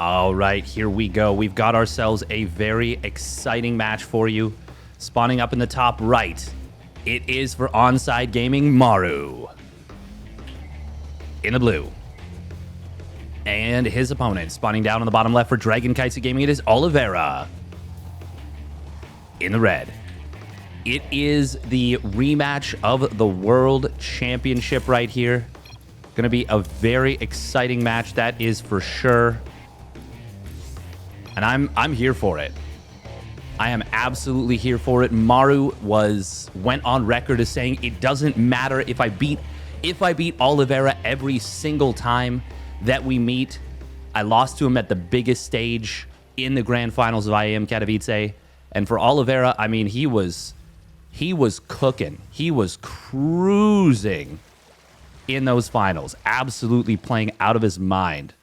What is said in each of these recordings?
All right, here we go. We've got ourselves a very exciting match for you. Spawning up in the top right, it is for Onsyde Gaming Maru. In the blue. And his opponent, spawning down on the bottom left for Dragon Kites Gaming, it is Oliveira. In the red. It is the rematch of the World Championship right here. Going to be a very exciting match, that is for sure. And I'm here for it. I am absolutely here for it. Maru went on record as saying it doesn't matter if I beat Oliveira every single time that we meet. I lost to him at the biggest stage in the grand finals of IAM Katowice. And for Oliveira, I mean, he was cooking. He was cruising in those finals. Absolutely playing out of his mind.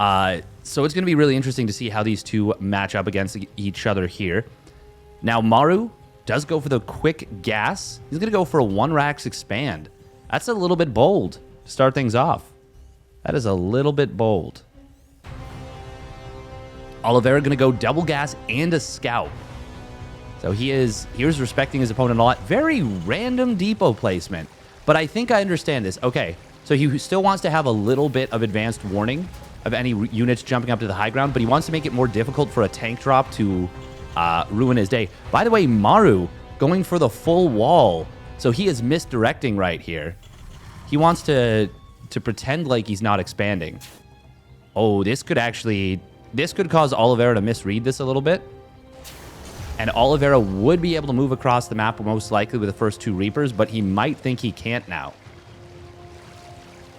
So it's going to be really interesting to see how these two match up against each other here. Now, Maru does go for the quick gas. He's going to go for a 1-Rax expand. That's a little bit bold to start things off. That is a little bit bold. Oliveira going to go double gas and a scout. So here's respecting his opponent a lot. Very random depot placement. But I think I understand this. Okay, so he still wants to have a little bit of advanced warning of any units jumping up to the high ground, but he wants to make it more difficult for a tank drop to ruin his day. By the way, Maru going for the full wall. So he is misdirecting right here. He wants to pretend like he's not expanding. Oh, this could cause Oliveira to misread this a little bit. And Oliveira would be able to move across the map most likely with the first 2 Reapers, but he might think he can't now.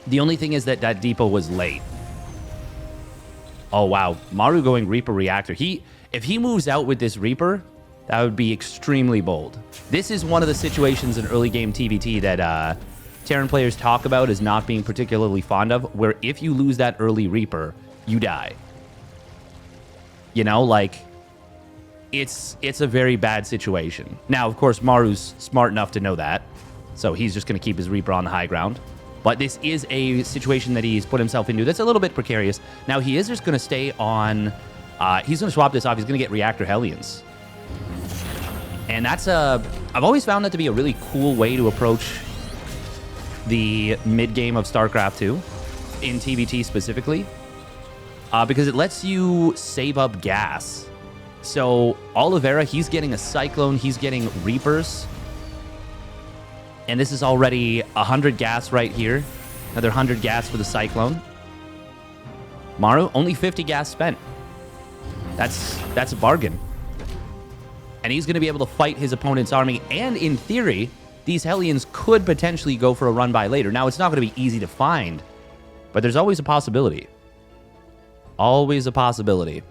The only thing is that depot was late. Oh, wow. Maru going Reaper Reactor. If he moves out with this Reaper, that would be extremely bold. This is one of the situations in early game TVT that Terran players talk about as not being particularly fond of, where if you lose that early Reaper, you die. You know, like, it's a very bad situation. Now, of course, Maru's smart enough to know that, so he's just going to keep his Reaper on the high ground. But this is a situation that he's put himself into that's a little bit precarious. Now, he is just going to stay on... he's going to swap this off. He's going to get Reactor Hellions. And that's I've always found that to be a really cool way to approach the mid-game of StarCraft 2, in TVT specifically, because it lets you save up gas. So, Oliveira, he's getting a Cyclone. He's getting Reapers. And this is already 100 gas right here. Another 100 gas for the Cyclone. Maru, only 50 gas spent. That's a bargain. And he's going to be able to fight his opponent's army. And in theory, these Hellions could potentially go for a run-by later. Now, it's not going to be easy to find, but there's always a possibility. Always a possibility.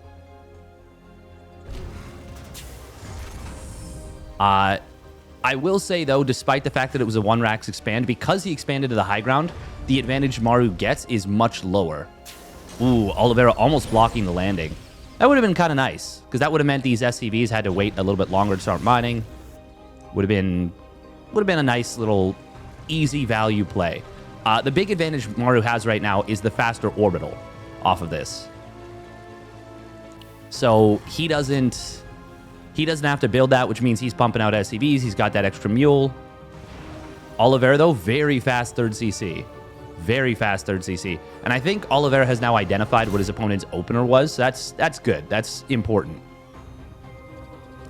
I will say, though, despite the fact that it was a 1-Rax expand, because he expanded to the high ground, the advantage Maru gets is much lower. Ooh, Oliveira almost blocking the landing. That would have been kind of nice, because that would have meant these SCVs had to wait a little bit longer to start mining. Would have been a nice little easy value play. The big advantage Maru has right now is the faster orbital off of this. So he doesn't have to build that, which means he's pumping out SCVs. He's got that extra mule. Oliveira, though, very fast 3rd CC. Very fast 3rd CC. And I think Oliveira has now identified what his opponent's opener was. So that's good. That's important.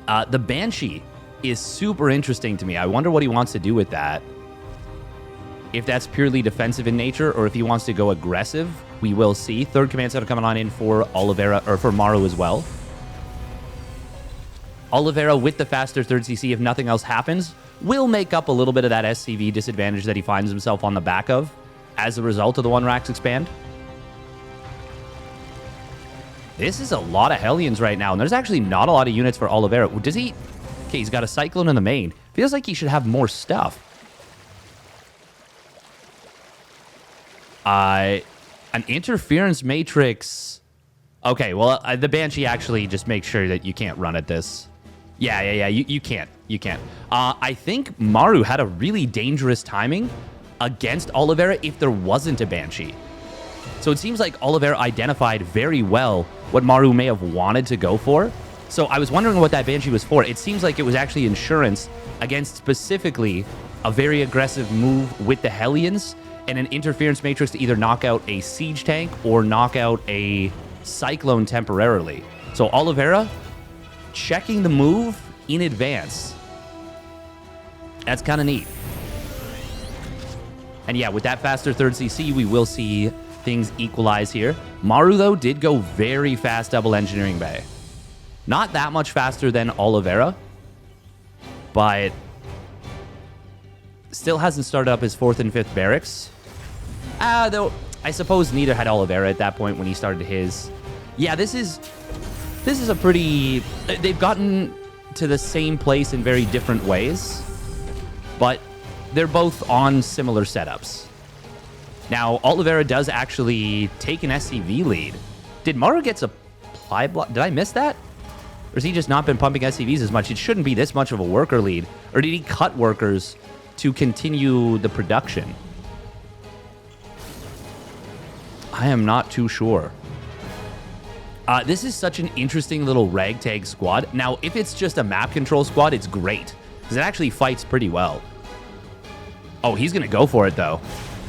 The Banshee is super interesting to me. I wonder what he wants to do with that. If that's purely defensive in nature or if he wants to go aggressive, we will see. 3rd command center coming on in for Oliveira, or for Maru as well. Oliveira with the faster 3rd CC, if nothing else happens, will make up a little bit of that SCV disadvantage that he finds himself on the back of as a result of the 1-Rax expand. This is a lot of Hellions right now, and there's actually not a lot of units for Oliveira. Does he... Okay, he's got a Cyclone in the main. Feels like he should have more stuff. An Interference Matrix... Okay, well, the Banshee actually just makes sure that you can't run at this. Yeah, you can't. You can't. I think Maru had a really dangerous timing against Oliveira if there wasn't a Banshee. So it seems like Oliveira identified very well what Maru may have wanted to go for. So I was wondering what that Banshee was for. It seems like it was actually insurance against specifically a very aggressive move with the Hellions and an interference matrix to either knock out a siege tank or knock out a cyclone temporarily. So Oliveira checking the move in advance. That's kind of neat. And yeah, with that faster third CC, we will see things equalize here. Maru, though, did go very fast double engineering bay. Not that much faster than Oliveira, but still hasn't started up his 4th and 5th barracks. Though I suppose neither had Oliveira at that point when he started his. Yeah, this is a pretty... They've gotten to the same place in very different ways, but they're both on similar setups. Now, Oliveira does actually take an SCV lead. Did Maru get supply block? Did I miss that? Or has he just not been pumping SCVs as much? It shouldn't be this much of a worker lead. Or did he cut workers to continue the production? I am not too sure. This is such an interesting little ragtag squad. Now, if it's just a map control squad, it's great, because it actually fights pretty well. Oh, he's going to go for it, though.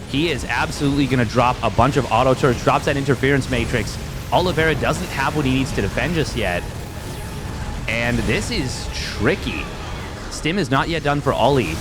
He is absolutely going to drop a bunch of auto turrets, drops that interference matrix. Oliveira doesn't have what he needs to defend just yet. And this is tricky. Stim is not yet done for Ollie.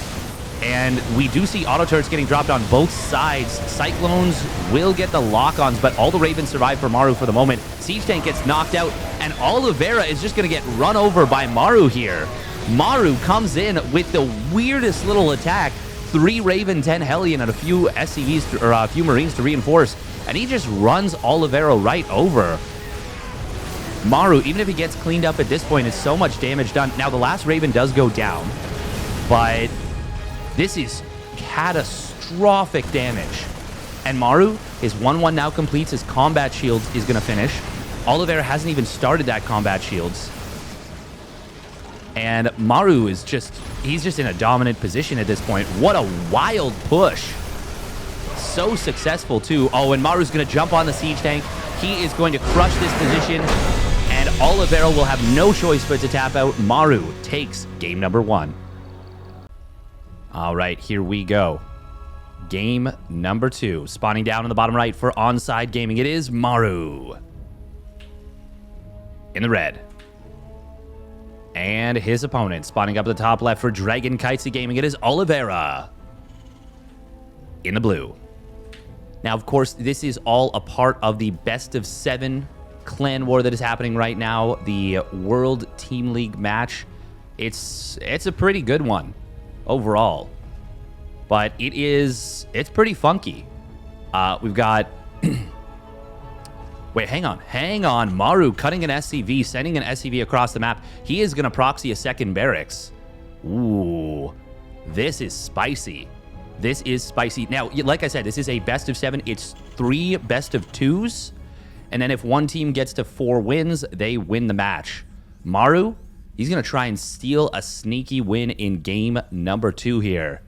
And we do see auto turrets getting dropped on both sides. Cyclones will get the lock-ons, but all the Ravens survive for Maru for the moment. Siege Tank gets knocked out, and Oliveira is just going to get run over by Maru here. Maru comes in with the weirdest little attack. 3 Raven, 10 Hellion, and a few SCVs, or a few Marines to reinforce, and he just runs Oliveira right over. Maru, even if he gets cleaned up at this point, is so much damage done. Now, the last Raven does go down, but this is catastrophic damage. And Maru, his 1-1 now completes. His combat shields is going to finish. Oliveira hasn't even started that combat shields. And Maru is he's just in a dominant position at this point. What a wild push. So successful, too. Oh, and Maru's going to jump on the siege tank. He is going to crush this position. And Oliveira will have no choice but to tap out. Maru takes game number 1. All right, here we go. Game number 2. Spawning down in the bottom right for Onsyde Gaming. It is Maru. In the red. And his opponent spawning up at the top left for Dragon Kitesy Gaming. It is Oliveira. In the blue. Now, of course, this is all a part of the best of 7 clan war that is happening right now. The World Team League match. It's a pretty good one overall. But it's pretty funky. We've got... Wait, hang on. Maru cutting an SCV, sending an SCV across the map. He is going to proxy a second barracks. Ooh, this is spicy. This is spicy. Now, like I said, this is a best of 7. It's 3 best of 2s. And then if one team gets to 4 wins, they win the match. Maru, he's going to try and steal a sneaky win in game number 2 here.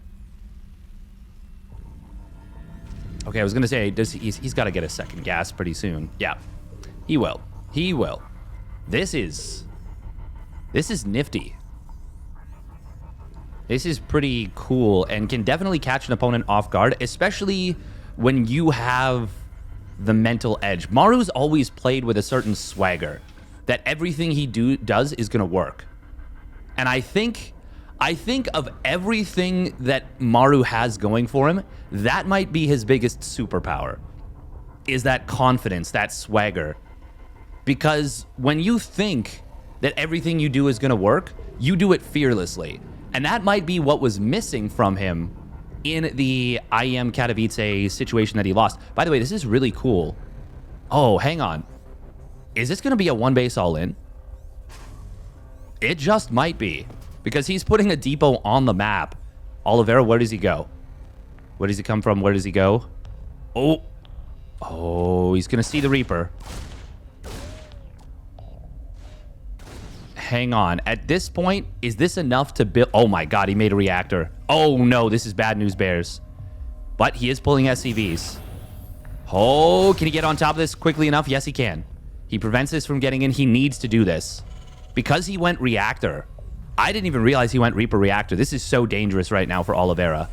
Okay, I was going to say, he's got to get a second gas pretty soon. Yeah, he will. He will. This is nifty. This is pretty cool and can definitely catch an opponent off guard, especially when you have the mental edge. Maru's always played with a certain swagger that everything he does is going to work. And I think of everything that Maru has going for him, that might be his biggest superpower, is that confidence, that swagger. Because when you think that everything you do is going to work, you do it fearlessly. And that might be what was missing from him in the IEM Katowice situation that he lost. By the way, this is really cool. Oh, hang on. Is this going to be a 1 base all-in? It just might be. Because he's putting a depot on the map. Oliveira, where does he go? Where does he come from? Where does he go? Oh, he's going to see the Reaper. Hang on. At this point, is this enough to build? Oh my god, he made a reactor. Oh no, this is bad news, Bears. But he is pulling SCVs. Oh, can he get on top of this quickly enough? Yes, he can. He prevents this from getting in. He needs to do this. Because he went Reactor. I didn't even realize he went Reaper Reactor. This is so dangerous right now for Oliveira.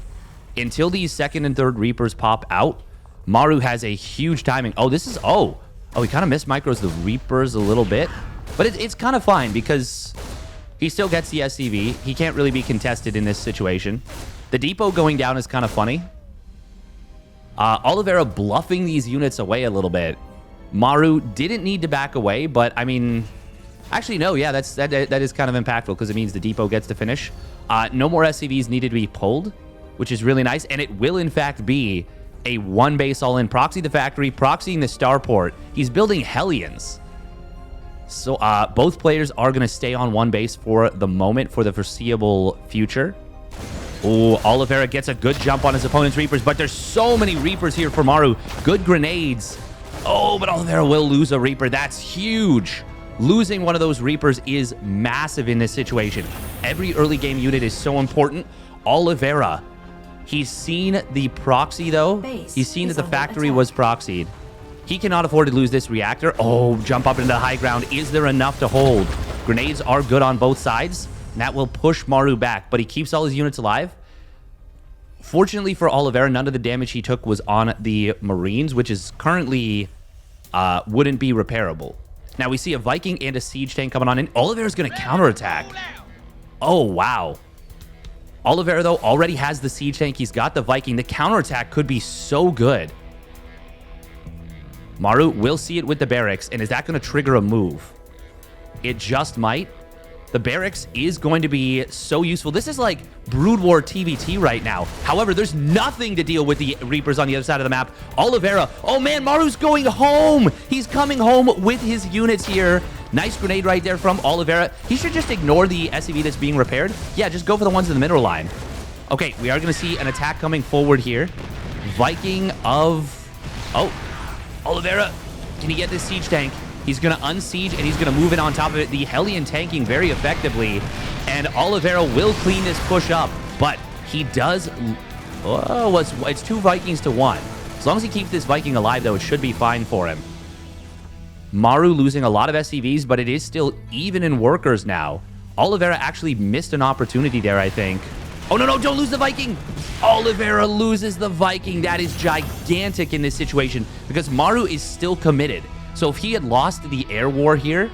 Until these second and third Reapers pop out, Maru has a huge timing. Oh, this is... Oh, he kind of missed micros the Reapers a little bit. But it's kind of fine because he still gets the SCV. He can't really be contested in this situation. The depot going down is kind of funny. Oliveira bluffing these units away a little bit. Maru didn't need to back away, but I mean... Actually, no, yeah, that is kind of impactful because it means the depot gets to finish. No more SCVs needed to be pulled, which is really nice. And it will, in fact, be a one base all-in. Proxy the factory, proxying the starport. He's building Hellions. So both players are going to stay on one base for the moment, for the foreseeable future. Oh, Oliveira gets a good jump on his opponent's Reapers, but there's so many Reapers here for Maru. Good grenades. Oh, but Oliveira will lose a Reaper. That's huge. Losing one of those Reapers is massive in this situation. Every early game unit is so important. Oliveira, he's seen the proxy, though. He's seen that the factory was proxied. He cannot afford to lose this reactor. Oh, jump up into the high ground. Is there enough to hold? Grenades are good on both sides, and that will push Maru back, but he keeps all his units alive. Fortunately for Oliveira, none of the damage he took was on the Marines, which is currently wouldn't be repairable. Now, we see a Viking and a siege tank coming on in. Oliveira's going to counterattack. Oh, wow. Oliveira, though, already has the siege tank. He's got the Viking. The counterattack could be so good. Maru will see it with the barracks. And is that going to trigger a move? It just might. The barracks is going to be so useful. This is like Brood War TVT right now. However, there's nothing to deal with the Reapers on the other side of the map. Oliveira. Oh, man, Maru's going home. He's coming home with his units here. Nice grenade right there from Oliveira. He should just ignore the SCV that's being repaired. Yeah, just go for the ones in the middle line. Okay, we are going to see an attack coming forward here. Viking of... Oh, Oliveira. Can he get this siege tank? He's going to unsiege, and he's going to move in on top of it. The Hellion tanking very effectively, and Oliveira will clean this push up, but he does... Oh, it's 2 Vikings to 1. As long as he keeps this Viking alive, though, it should be fine for him. Maru losing a lot of SCVs, but it is still even in workers now. Oliveira actually missed an opportunity there, I think. Oh, no, don't lose the Viking! Oliveira loses the Viking. That is gigantic in this situation, because Maru is still committed. So if he had lost the air war here,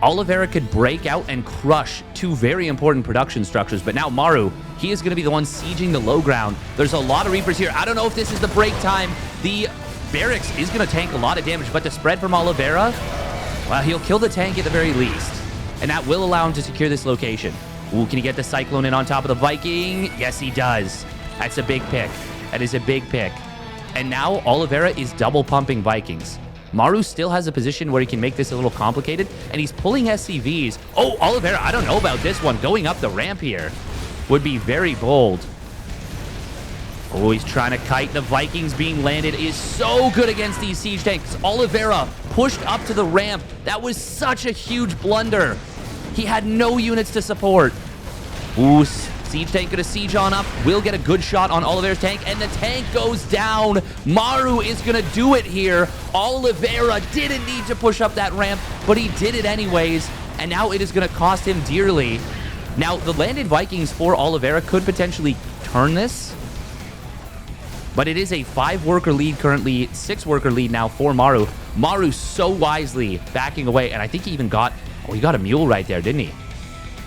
Oliveira could break out and crush 2 very important production structures. But now Maru, he is going to be the one sieging the low ground. There's a lot of Reapers here. I don't know if this is the break time. The barracks is going to tank a lot of damage, but the spread from Oliveira, well, he'll kill the tank at the very least. And that will allow him to secure this location. Ooh, can he get the Cyclone in on top of the Viking? Yes, he does. That's a big pick. That is a big pick. And now Oliveira is double pumping Vikings. Maru still has a position where he can make this a little complicated, and he's pulling SCVs. Oh, Oliveira, I don't know about this one. Going up the ramp here would be very bold. Oh, he's trying to kite. The Vikings being landed is so good against these siege tanks. Oliveira pushed up to the ramp. That was such a huge blunder. He had no units to support. Ooh, siege tank gonna siege on up. Will get a good shot on Oliveira's tank, and the tank goes down. Maru is gonna do it here. Oliveira didn't need to push up that ramp, but he did it anyways, and now it is gonna cost him dearly. Now, the landed Vikings for Oliveira could potentially turn this, but it is a 5-worker lead currently, 6-worker lead now for Maru. Maru so wisely backing away, and I think he even got... Oh, he got a mule right there, didn't he?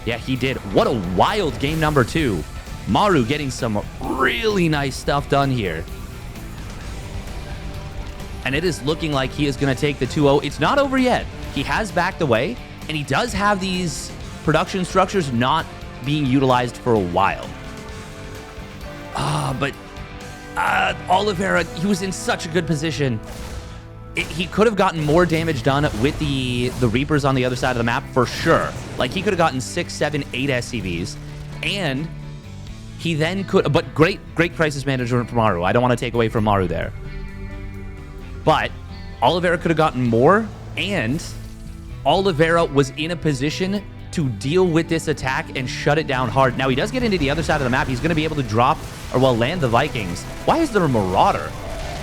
Yeah, he did. What a wild game number 2. Maru getting some really nice stuff done here. And it is looking like he is going to take the 2-0. It's not over yet. He has backed away, and he does have these production structures not being utilized for a while. But Oliveira, he was in such a good position. He could have gotten more damage done with the Reapers on the other side of the map, for sure. Like, he could have gotten 6, 7, 8 SCVs. And he then could... But great crisis management from Maru. I don't want to take away from Maru there. But Oliveira could have gotten more, and Oliveira was in a position to deal with this attack and shut it down hard. Now, he does get into the other side of the map. He's going to be able to drop, or, well, land the Vikings. Why is there a Marauder?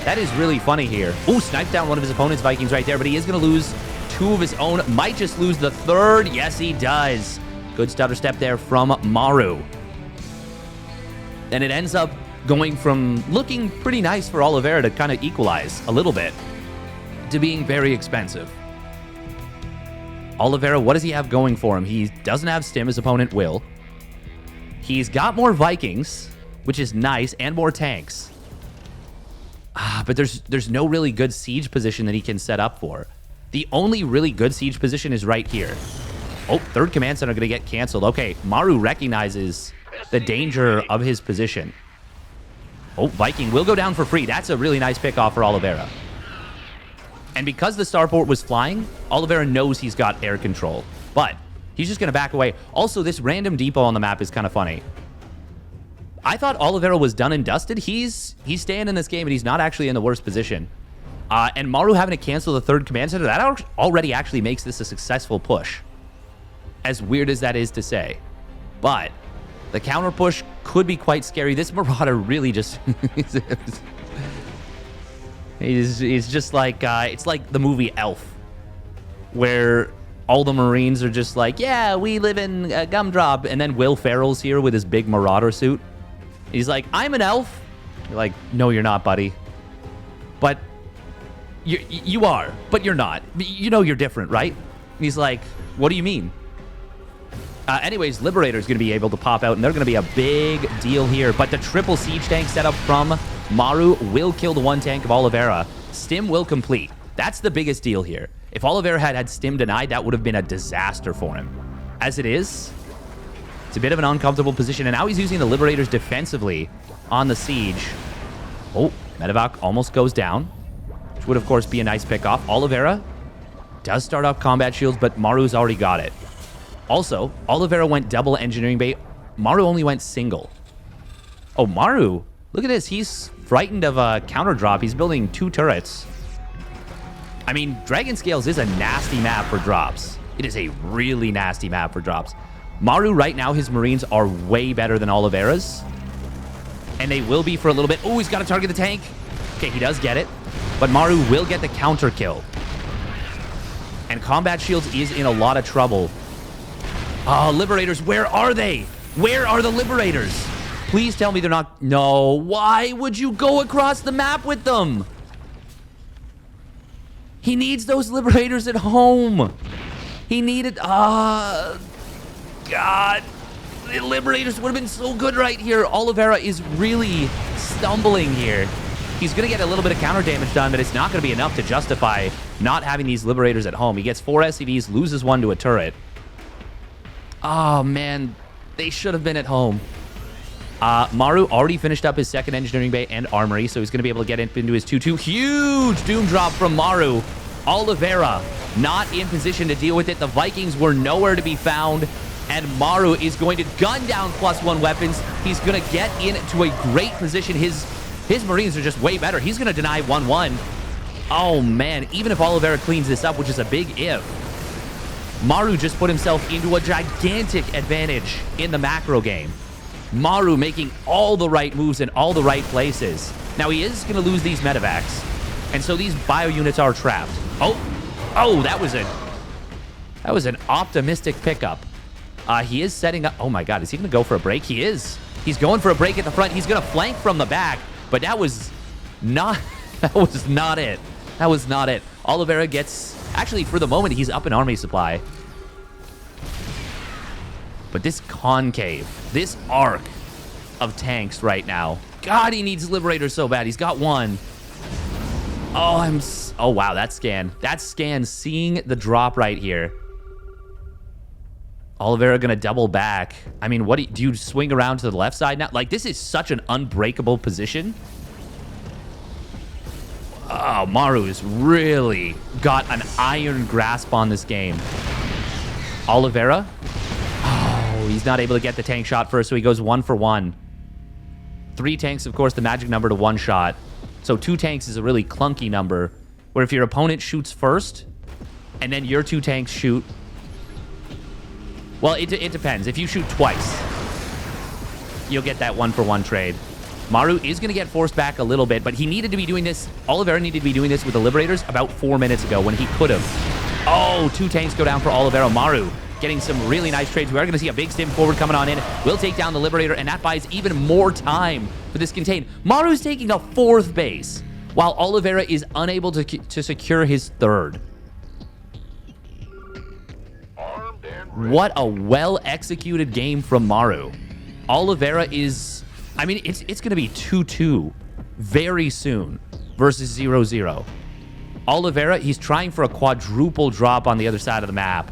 That is really funny here. Ooh, sniped down one of his opponent's Vikings right there, but he is going to lose 2 of his own. Might just lose the 3rd. Yes, he does. Good stutter step there from Maru. And it ends up going from looking pretty nice for Oliveira to kind of equalize a little bit to being very expensive. Oliveira, what does he have going for him? He doesn't have stim. His opponent will. He's got more Vikings, which is nice, and more tanks. But there's no really good siege position that he can set up for. The only really good siege position is right here. Oh, 3rd command center going to get canceled. Okay, Maru recognizes the danger of his position. Oh, Viking will go down for free. That's a really nice pickoff for Oliveira. And because the starport was flying, Oliveira knows he's got air control. But he's just going to back away. Also, this random depot on the map is kind of funny. I thought Oliveira was done and dusted. He's staying in this game, and he's not actually in the worst position. And Maru having to cancel the 3rd command center, that already actually makes this a successful push. As weird as that is to say. But the counter push could be quite scary. This Marauder really just... He's just like, it's like the movie Elf, where all the Marines are just like, yeah, we live in Gumdrop. And then Will Ferrell's here with his big Marauder suit. He's like, I'm an elf. You're like, no, you're not, buddy. But you are, but you're not. You know you're different, right? And he's like, what do you mean? Anyways, Liberator's going to be able to pop out, and they're going to be a big deal here. But the triple siege tank setup from Maru will kill the 1 tank of Oliveira. Stim will complete. That's the biggest deal here. If Oliveira had Stim denied, that would have been a disaster for him. As it is, it's a bit of an uncomfortable position, and now he's using the Liberators defensively on the siege. Oh, Medevac almost goes down, which would, of course, be a nice pickoff. Oliveira does start off combat shields, but Maru's already got it. Also, Oliveira went double engineering bay. Maru only went single. Oh, Maru, look at this. He's frightened of a counter drop. He's building 2 turrets. I mean, Dragon Scales is a nasty map for drops. It is a really nasty map for drops. Maru, right now, his Marines are way better than Oliveira's. And they will be for a little bit. Oh, he's got to target the tank. Okay, he does get it. But Maru will get the counter kill. And Combat Shields is in a lot of trouble. Oh, Liberators, where are they? Where are the Liberators? Please tell me they're not... No, why would you go across the map with them? He needs those Liberators at home. He needed... God. The Liberators would have been so good right here. Oliveira is really stumbling here. He's going to get a little bit of counter damage done, but it's not going to be enough to justify not having these Liberators at home. He gets 4 SCVs, loses 1 to a turret. Oh, man. They should have been at home. Maru already finished up his 2nd engineering bay and armory, so he's going to be able to get into his 2-2. Huge doom drop from Maru. Oliveira not in position to deal with it. The Vikings were nowhere to be found, and Maru is going to gun down +1 weapons. He's going to get into a great position. His Marines are just way better. He's going to deny 1-1. Oh, man. Even if Oliveira cleans this up, which is a big if, Maru just put himself into a gigantic advantage in the macro game. Maru making all the right moves in all the right places. Now, he is going to lose these medevacs, and so these bio units are trapped. Oh, that was an optimistic pickup. He is setting up... Oh, my God. Is he going to go for a break? He is. He's going for a break at the front. He's going to flank from the back, but that was not... That was not it. That was not it. Oliveira gets... Actually, for the moment, he's up in army supply. But this concave, this arc of tanks right now. God, he needs Liberators so bad. He's got 1. Oh, wow, that scan. That scan, seeing the drop right here. Oliveira going to double back. I mean, what do you swing around to the left side now? Like, this is such an unbreakable position. Oh, Maru's really got an iron grasp on this game. Oliveira. Oh, he's not able to get the tank shot first, so he goes 1 for 1. 3 tanks, of course, the magic number to 1 shot. So 2 tanks is a really clunky number, where if your opponent shoots first, and then your 2 tanks shoot... Well, it depends. If you shoot twice, you'll get that 1 for 1 trade. Maru is going to get forced back a little bit, but he needed to be doing this. Oliveira needed to be doing this with the Liberators about 4 minutes ago when he could have. Oh, 2 tanks go down for Oliveira. Maru getting some really nice trades. We are going to see a big stim forward coming on in. We'll take down the Liberator, and that buys even more time for this contain. Maru's taking a 4th base, while Oliveira is unable to secure his 3rd. What a well-executed game from Maru. Oliveira is... I mean, it's going to be 2-2 very soon versus 0-0. Oliveira, he's trying for a quadruple drop on the other side of the map.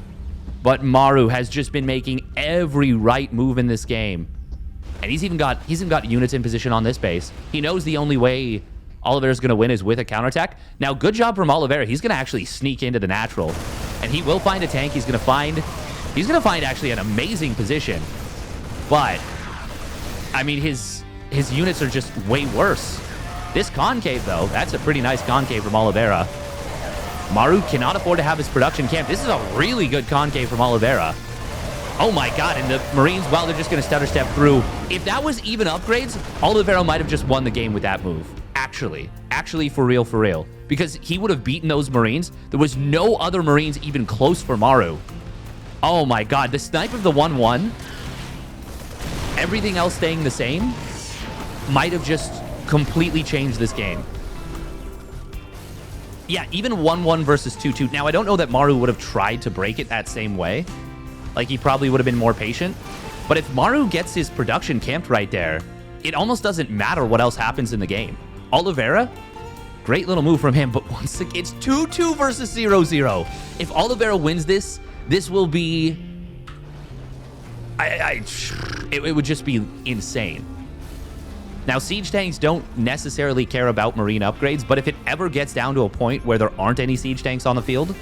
But Maru has just been making every right move in this game. And he's even got units in position on this base. He knows the only way Oliveira's going to win is with a counterattack. Now, good job from Oliveira. He's going to actually sneak into the natural. And he will find a tank. He's going to find actually an amazing position. But I mean, his units are just way worse. This concave, though, that's a pretty nice concave from Oliveira. Maru cannot afford to have his production camp. This is a really good concave from Oliveira. Oh my god, and the Marines, well, they're just going to stutter step through. If that was even upgrades, Oliveira might have just won the game with that move. Actually, for real. Because he would have beaten those Marines. There was no other Marines even close for Maru. Oh my god, the snipe of the 1-1... everything else staying the same might have just completely changed this game. Yeah, even 1-1 versus 2-2. Now, I don't know that Maru would have tried to break it that same way. Like, he probably would have been more patient. But if Maru gets his production camped right there, it almost doesn't matter what else happens in the game. Oliveira, great little move from him, but once again, it's 2-2 versus 0-0. If Oliveira wins this, this will be... it would just be insane. Now, siege tanks don't necessarily care about marine upgrades, but if it ever gets down to a point where there aren't any siege tanks on the field...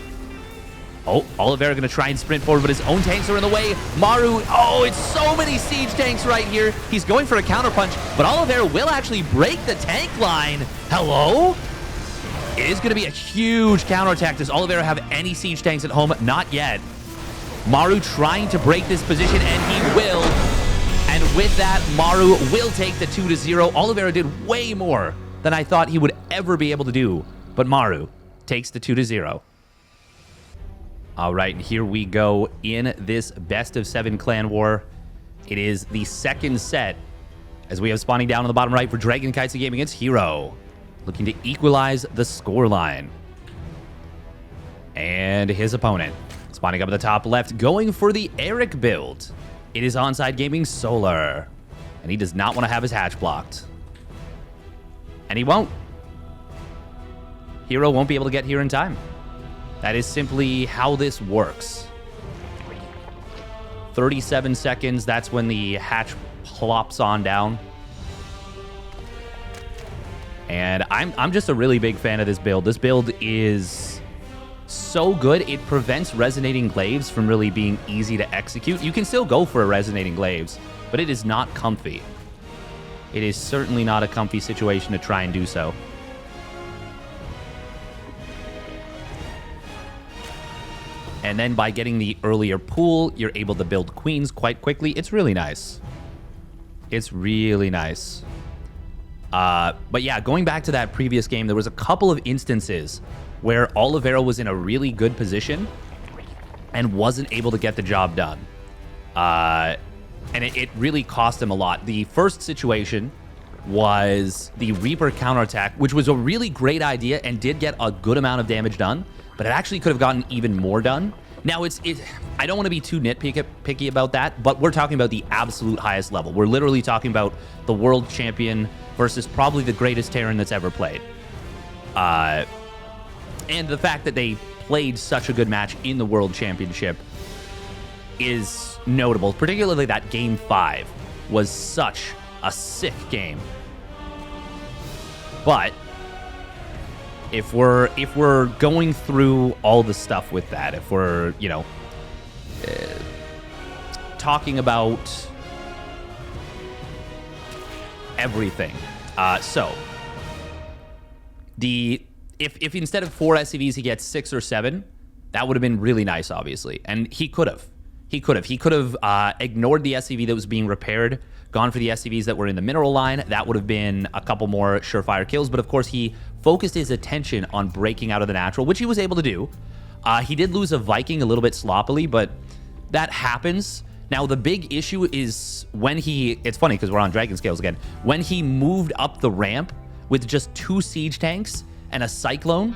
Oh, Oliveira going to try and sprint forward, but his own tanks are in the way. Maru, oh, it's so many siege tanks right here. He's going for a counterpunch, but Oliveira will actually break the tank line. Hello? It is going to be a huge counterattack. Does Oliveira have any siege tanks at home? Not yet. Maru trying to break this position, and he will. And with that, Maru will take the 2-0. Oliveira did way more than I thought he would ever be able to do, but Maru takes the 2-0. All right, here we go in this best-of-7 clan war. It is the second set, as we have spawning down on the bottom right for Dragon Kaitsu Gaming. It's herO, looking to equalize the scoreline. And his opponent, spawning up at the top left, going for the herO build. It is Onsyde Gaming Solar, and he does not want to have his hatch blocked. And he won't. herO won't be able to get here in time. That is simply how this works. 37 seconds, that's when the hatch plops on down. And I'm just a really big fan of this build. This build is so good, it prevents resonating glaives from really being easy to execute. You can still go for a resonating glaives, but it is not comfy. It is certainly not a comfy situation to try and do so. And then by getting the earlier pool, you're able to build queens quite quickly. It's really nice. It's really nice. But yeah, going back to that previous game, there was a couple of instances where Oliveira was in a really good position and wasn't able to get the job done. And it really cost him a lot. The first situation was the Reaper counterattack, which was a really great idea and did get a good amount of damage done, but it actually could have gotten even more done. Now, I don't want to be too nitpicky about that, but we're talking about the absolute highest level. We're literally talking about the world champion versus probably the greatest Terran that's ever played. And the fact that they played such a good match in the World Championship is notable. Particularly that Game 5 was such a sick game. But if we're going through all the stuff with that, if we're, you know, talking about everything, so if instead of 4 SCVs he gets 6 or 7, that would have been really nice, obviously, and he could have He could have. He could have ignored the SCV that was being repaired, gone for the SCVs that were in the mineral line. That would have been a couple more surefire kills. But of course, he focused his attention on breaking out of the natural, which he was able to do. He did lose a Viking a little bit sloppily, but that happens. Now, the big issue is when he... It's funny because we're on Dragon Scales again. When he moved up the ramp with just 2 siege tanks and a Cyclone,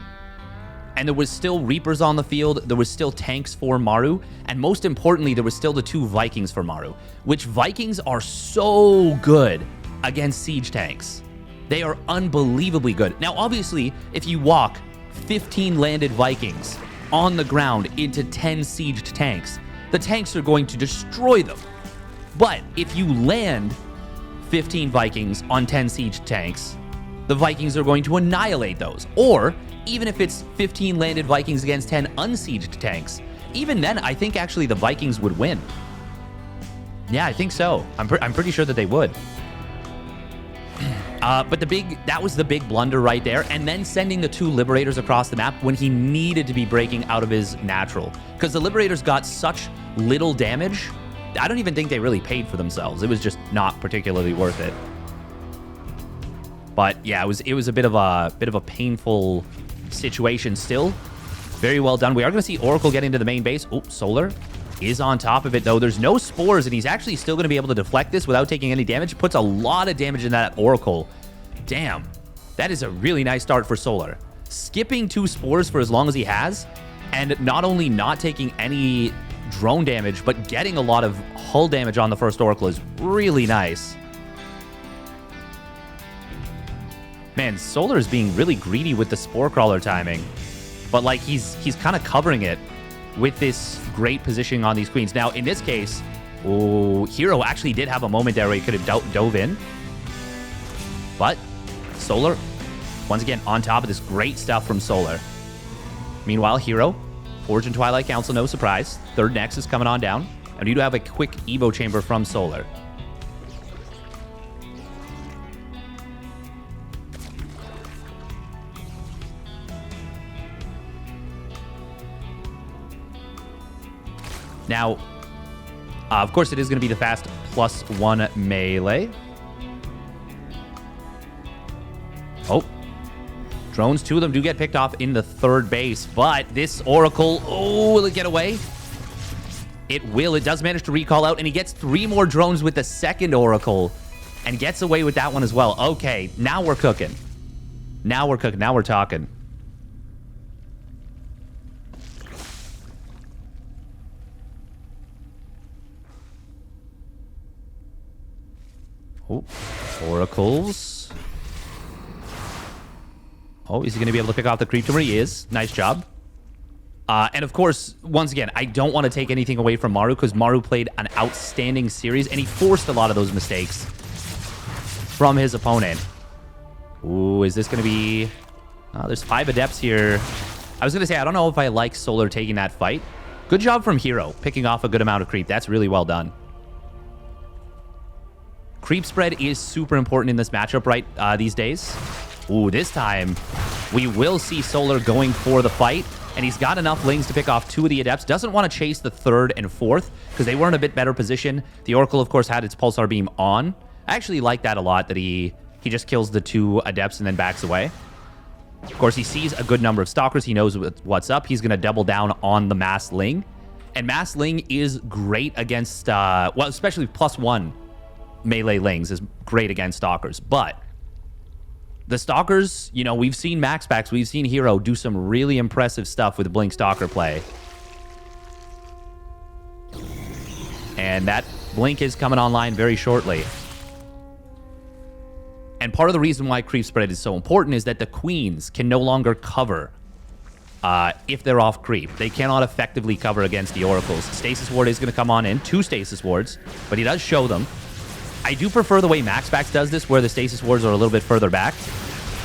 and there was still Reapers on the field, there was still tanks for Maru, and most importantly, there was still the 2 Vikings for Maru, which Vikings are so good against siege tanks. They are unbelievably good. Now, obviously, if you walk 15 landed Vikings on the ground into 10 sieged tanks, the tanks are going to destroy them. But if you land 15 Vikings on 10 siege tanks, the Vikings are going to annihilate those. Or even if it's 15 landed Vikings against 10 unsieged tanks, even then, I think actually the Vikings would win. Yeah, I think so. I'm pretty sure that they would. But that was the big blunder right there. And then sending the 2 Liberators across the map when he needed to be breaking out of his natural. Because the Liberators got such little damage, I don't even think they really paid for themselves. It was just not particularly worth it. But yeah, it was a bit of a painful situation still. Very well done. We are going to see Oracle get into the main base. Oh, Solar is on top of it, though. There's no spores, and he's actually still going to be able to deflect this without taking any damage. Puts a lot of damage in that Oracle. Damn. That is a really nice start for Solar. Skipping 2 spores for as long as he has, and not only not taking any drone damage, but getting a lot of hull damage on the first Oracle is really nice. Man, Solar is being really greedy with the Spore Crawler timing. But, like, he's kind of covering it with this great positioning on these queens. Now, in this case, herO actually did have a moment there where he could have dove in. But Solar, once again, on top of this great stuff from Solar. Meanwhile, herO, Forge and Twilight Council, no surprise. 3rd Nexus coming on down. And we do have a quick Evo Chamber from Solar. Now, of course, it is going to be the fast +1 melee. Oh. Drones, 2 of them do get picked off in the 3rd base, but this Oracle, will it get away? It will. It does manage to recall out, and he gets 3 more drones with the 2nd Oracle and gets away with that one as well. Okay, now we're cooking. Now we're cooking. Now we're talking. Oh, Oracles. Oh, is he going to be able to pick off the creep tumor? He is. Nice job. And of course, once again, I don't want to take anything away from Maru because Maru played an outstanding series and he forced a lot of those mistakes from his opponent. Ooh, is this going to be... there's 5 Adepts here. I was going to say, I don't know if I like Solar taking that fight. Good job from herO, picking off a good amount of creep. That's really well done. Creep spread is super important in this matchup right these days. Ooh, this time we will see Solar going for the fight, and he's got enough lings to pick off 2 of the Adepts. Doesn't want to chase the 3rd and 4th because they were in a bit better position. The Oracle, of course, had its Pulsar Beam on. I actually like that a lot, that he just kills the 2 Adepts and then backs away. Of course, he sees a good number of Stalkers. He knows what's up. He's going to double down on the Mass Ling. And Mass Ling is great against, well, especially +1 melee Lings is great against Stalkers. But the Stalkers, you know, we've seen Max Packs, we've seen herO do some really impressive stuff with Blink Stalker play. And that Blink is coming online very shortly. And part of the reason why creep spread is so important is that the queens can no longer cover if they're off creep. They cannot effectively cover against the oracles. Stasis Ward is going to come on in. 2 Stasis Wards, but he does show them. I do prefer the way MaxPax does this, where the Stasis Wards are a little bit further back.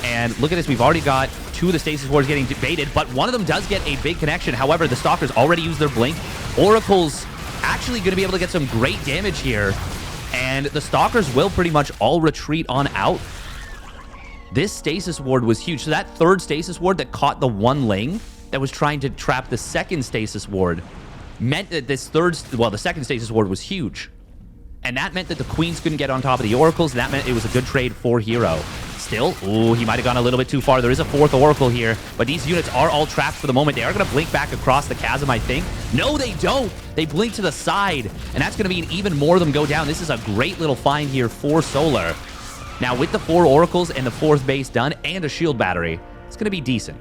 And look at this. We've already got 2 of the Stasis Wards getting baited, but one of them does get a big connection. However, the Stalkers already used their Blink. Oracle's actually going to be able to get some great damage here. And the Stalkers will pretty much all retreat on out. This Stasis Ward was huge. So that 3rd Stasis Ward that caught the 1 Ling that was trying to trap the 2nd Stasis Ward, meant that this the second stasis ward was huge. And that meant that the queens couldn't get on top of the oracles. And that meant it was a good trade for herO. Still, ooh, he might have gone a little bit too far. There is a fourth oracle here, but these units are all trapped for the moment. They are going to blink back across the chasm, I think. No, they don't. They blink to the side, and that's going to mean even more of them go down. This is a great little find here for Solar. Now, with the 4 oracles and the 4th base done and a shield battery, it's going to be decent.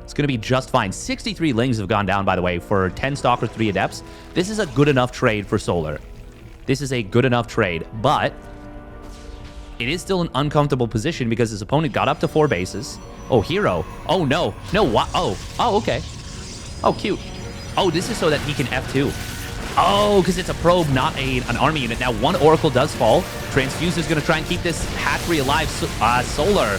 It's going to be just fine. 63 Lings have gone down, by the way, for 10 Stalkers, 3 Adepts. This is a good enough trade for Solar. This is a good enough trade, but it is still an uncomfortable position because his opponent got up to 4 bases. Oh, herO. Oh, no. No, what? Oh, okay. Oh, cute. Oh, this is so that he can F2. Oh, because it's a probe, not an army unit. Now, 1 oracle does fall. Transfuse is going to try and keep this hatchery alive. Solar.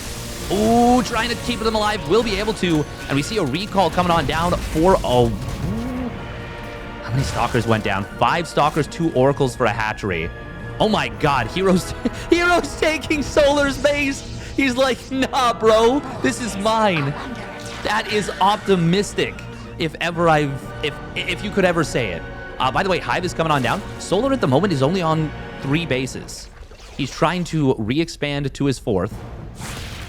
Ooh, trying to keep them alive. Will be able to. And we see a recall coming on down for... Oh, how many Stalkers went down? 5 Stalkers, 2 oracles for a hatchery. Oh my god, herO's taking Solar's base. He's like, nah, bro, this is mine. That is optimistic, if you could ever say it. By the way, Hive is coming on down. Solar at the moment is only on 3 bases. He's trying to re-expand to his 4th.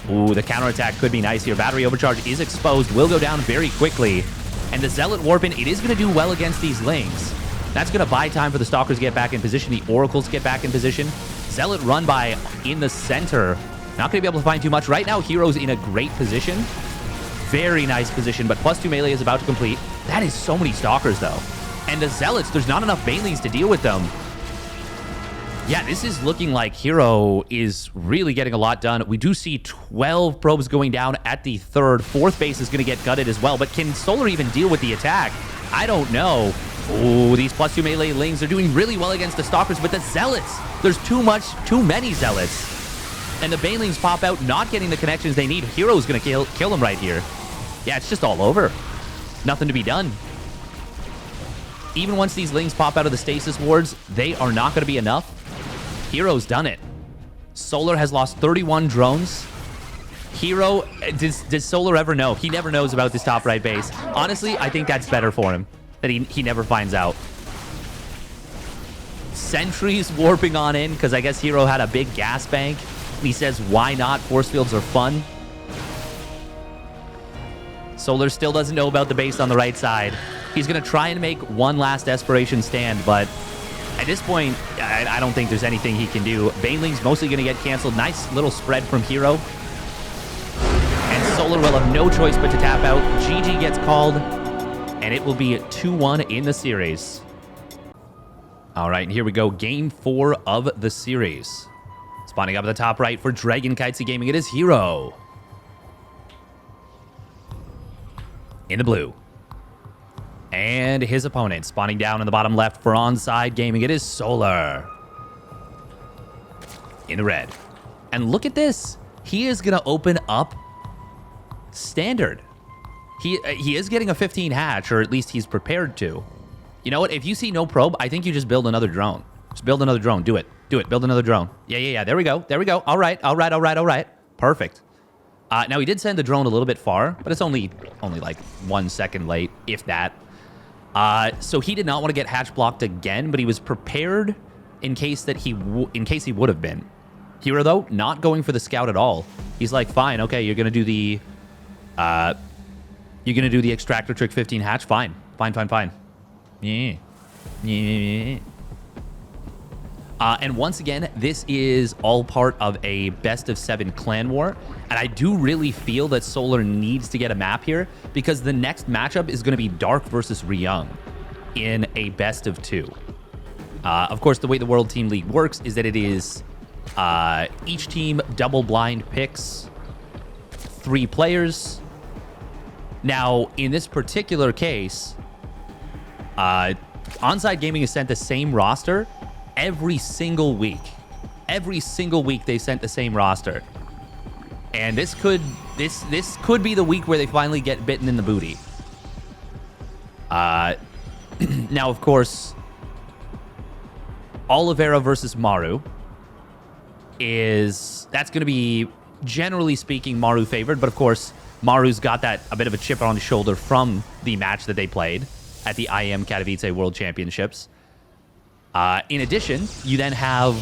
Ooh, the counterattack could be nice here. Battery overcharge is exposed, will go down very quickly. And the Zealot Warpin, it is going to do well against these Lings. That's going to buy time for the Stalkers to get back in position. The Oracles get back in position. Zealot run by in the center. Not going to be able to find too much. Right now, herO's in a great position. Very nice position, but +2 melee is about to complete. That is so many Stalkers, though. And the Zealots, there's not enough Banelings to deal with them. Yeah, this is looking like herO is really getting a lot done. We do see 12 probes going down at the 3rd. 4th base is going to get gutted as well. But can Solar even deal with the attack? I don't know. Oh, these +2 melee Lings are doing really well against the Stalkers, but the Zealots, there's too many Zealots. And the Banelings pop out, not getting the connections they need. herO's going to kill them right here. Yeah, it's just all over. Nothing to be done. Even once these Lings pop out of the stasis wards, they are not going to be enough. herO's done it. Solar has lost 31 drones. herO, does Solar ever know? He never knows about this top right base. Honestly, I think that's better for him. That he never finds out. Sentries warping on in, because I guess herO had a big gas bank. He says, why not? Force fields are fun. Solar still doesn't know about the base on the right side. He's going to try and make one last desperation stand, but at this point, I don't think there's anything he can do. Baneling's mostly going to get canceled. Nice little spread from herO. And Solar will have no choice but to tap out. GG gets called. And it will be 2-1 in the series. All right, and here we go. Game 4 of the series. Spawning up at the top right for Dragon Kitesy Gaming, it is herO. In the blue. And his opponent spawning down in the bottom left for Onsyde Gaming, it is Solar. In the red. And look at this. He is going to open up standard. He is getting a 15 hatch, or at least he's prepared to. You know what? If you see no probe, I think you just build another drone. Just build another drone. Do it. Do it. Build another drone. Yeah. There we go. There we go. All right. Perfect. Now, he did send the drone a little bit far, but it's only like 1 second late, if that. So he did not want to get hatch blocked again, but he was prepared in case he would have been. herO, though, not going for the scout at all. He's like, fine, okay, you're going to do the... You're going to do the extractor trick 15 hatch? Fine. Yeah. And once again, this is all part of a best of 7 clan war. And I do really feel that Solar needs to get a map here because the next matchup is going to be Dark versus Ryung in a best of 2. Of course, the way the World Team League works is that it is each team double blind picks 3 players. Now, in this particular case, Onsyde Gaming has sent the same roster every single week. Every single week they sent the same roster. And this could be the week where they finally get bitten in the booty. Now, of course, Oliveira versus Maru that's going to be, generally speaking, Maru favored. But of course, Maru's got a bit of a chip on his shoulder from the match that they played. at the IEM Katowice World Championships. In addition, you then have,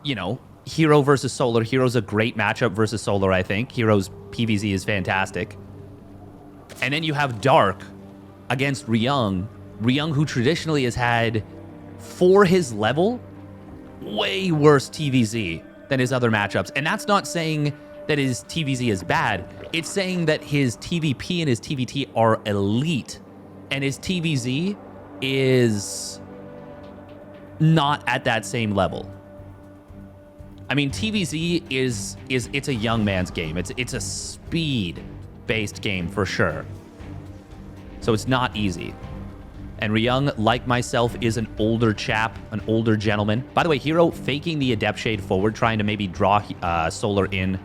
you know, herO versus herO. herO's a great matchup versus herO, I think. herO's PVZ is fantastic. And then you have Dark against Ryung. Ryung, who traditionally has had, for his level, way worse TVZ than his other matchups. And that's not saying that his TVZ is bad. It's saying that his TVP and his TVT are elite. And his TVZ is not at that same level. I mean, TVZ it's a young man's game. It's a speed-based game for sure. So it's not easy. And Ryung, like myself, is an older chap, an older gentleman. By the way, herO faking the Adept Shade forward, trying to maybe draw Solar in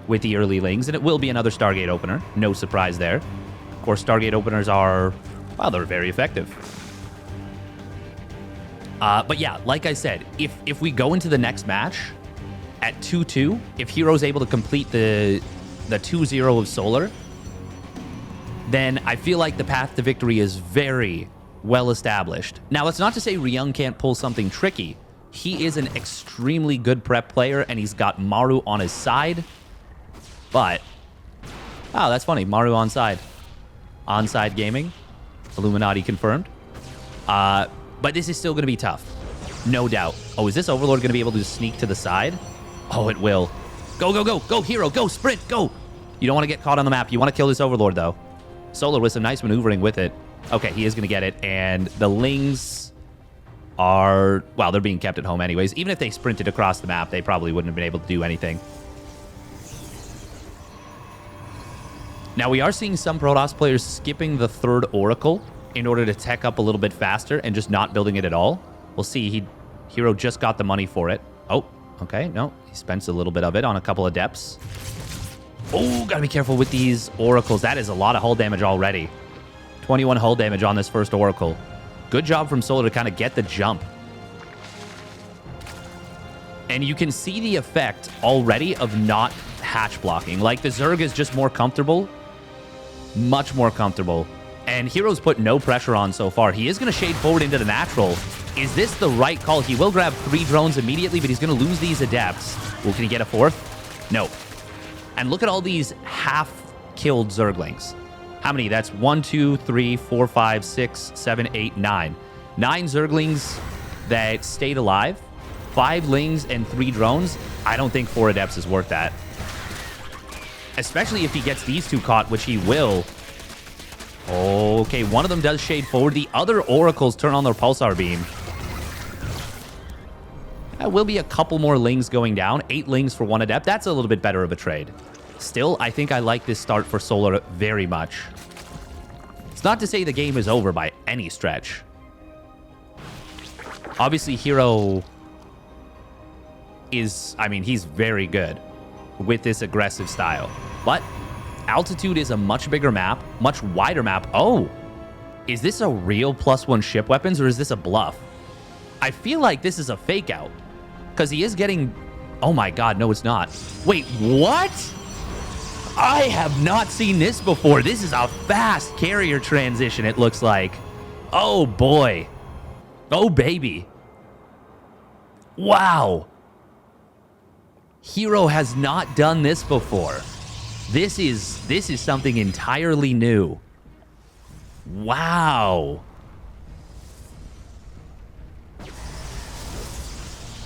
with the early lings, and it will be another Stargate opener. No surprise there. Of course, Stargate openers are, well, they're very effective. But yeah, like I said, if we go into the next match at 2-2, if herO's able to complete the 2-0 of Solar, then I feel like the path to victory is very well established. Now, that's not to say Ryung can't pull something tricky. He is an extremely good prep player, and he's got Maru on his side. But, oh, that's funny. Maru Onsyde. Onsyde Gaming. Illuminati confirmed. But this is still going to be tough. No doubt. Oh, is this Overlord going to be able to sneak to the side? Oh, it will. Go, go, go. Go, herO. Go, sprint. Go. You don't want to get caught on the map. You want to kill this Overlord, though. Solar with some nice maneuvering with it. Okay, he is going to get it. And the Lings are... Well, they're being kept at home anyways. Even if they sprinted across the map, they probably wouldn't have been able to do anything. Now, we are seeing some Protoss players skipping the third Oracle in order to tech up a little bit faster and just not building it at all. We'll see. herO just got the money for it. Oh, okay. No, he spent a little bit of it on a couple of depths. Oh, gotta be careful with these Oracles. That is a lot of hull damage already. 21 hull damage on this first Oracle. Good job from Solar to kind of get the jump. And you can see the effect already of not hatch blocking. Like, the Zerg is just more comfortable. Much more comfortable. And herO's put no pressure on so far. He is going to shade forward into the natural. Is this the right call? He will grab 3 drones immediately, but he's going to lose these Adepts. Well, can he get a 4th? No. And look at all these half-killed Zerglings. How many? That's 1, 2, 3, 4, 5, 6, 7, 8, 9. 9 Zerglings that stayed alive. 5 Lings and 3 drones. I don't think 4 Adepts is worth that. Especially if he gets these 2 caught, which he will. Okay, one of them does shade forward. The other Oracles turn on their Pulsar Beam. That will be a couple more Lings going down. 8 Lings for 1 Adept. That's a little bit better of a trade. Still, I think I like this start for Solar very much. It's not to say the game is over by any stretch. Obviously, herO is... I mean, he's very good with this aggressive style. But Altitude is a much bigger map, much wider map. Oh, is this a real +1 ship weapons, or is this a bluff? I feel like this is a fake out, because he is getting... Oh my god, no, it's not. Wait, what? I have not seen this before. This is a fast carrier transition, it looks like. Oh boy. Oh baby. Wow. herO has not done this before. This is something entirely new. Wow.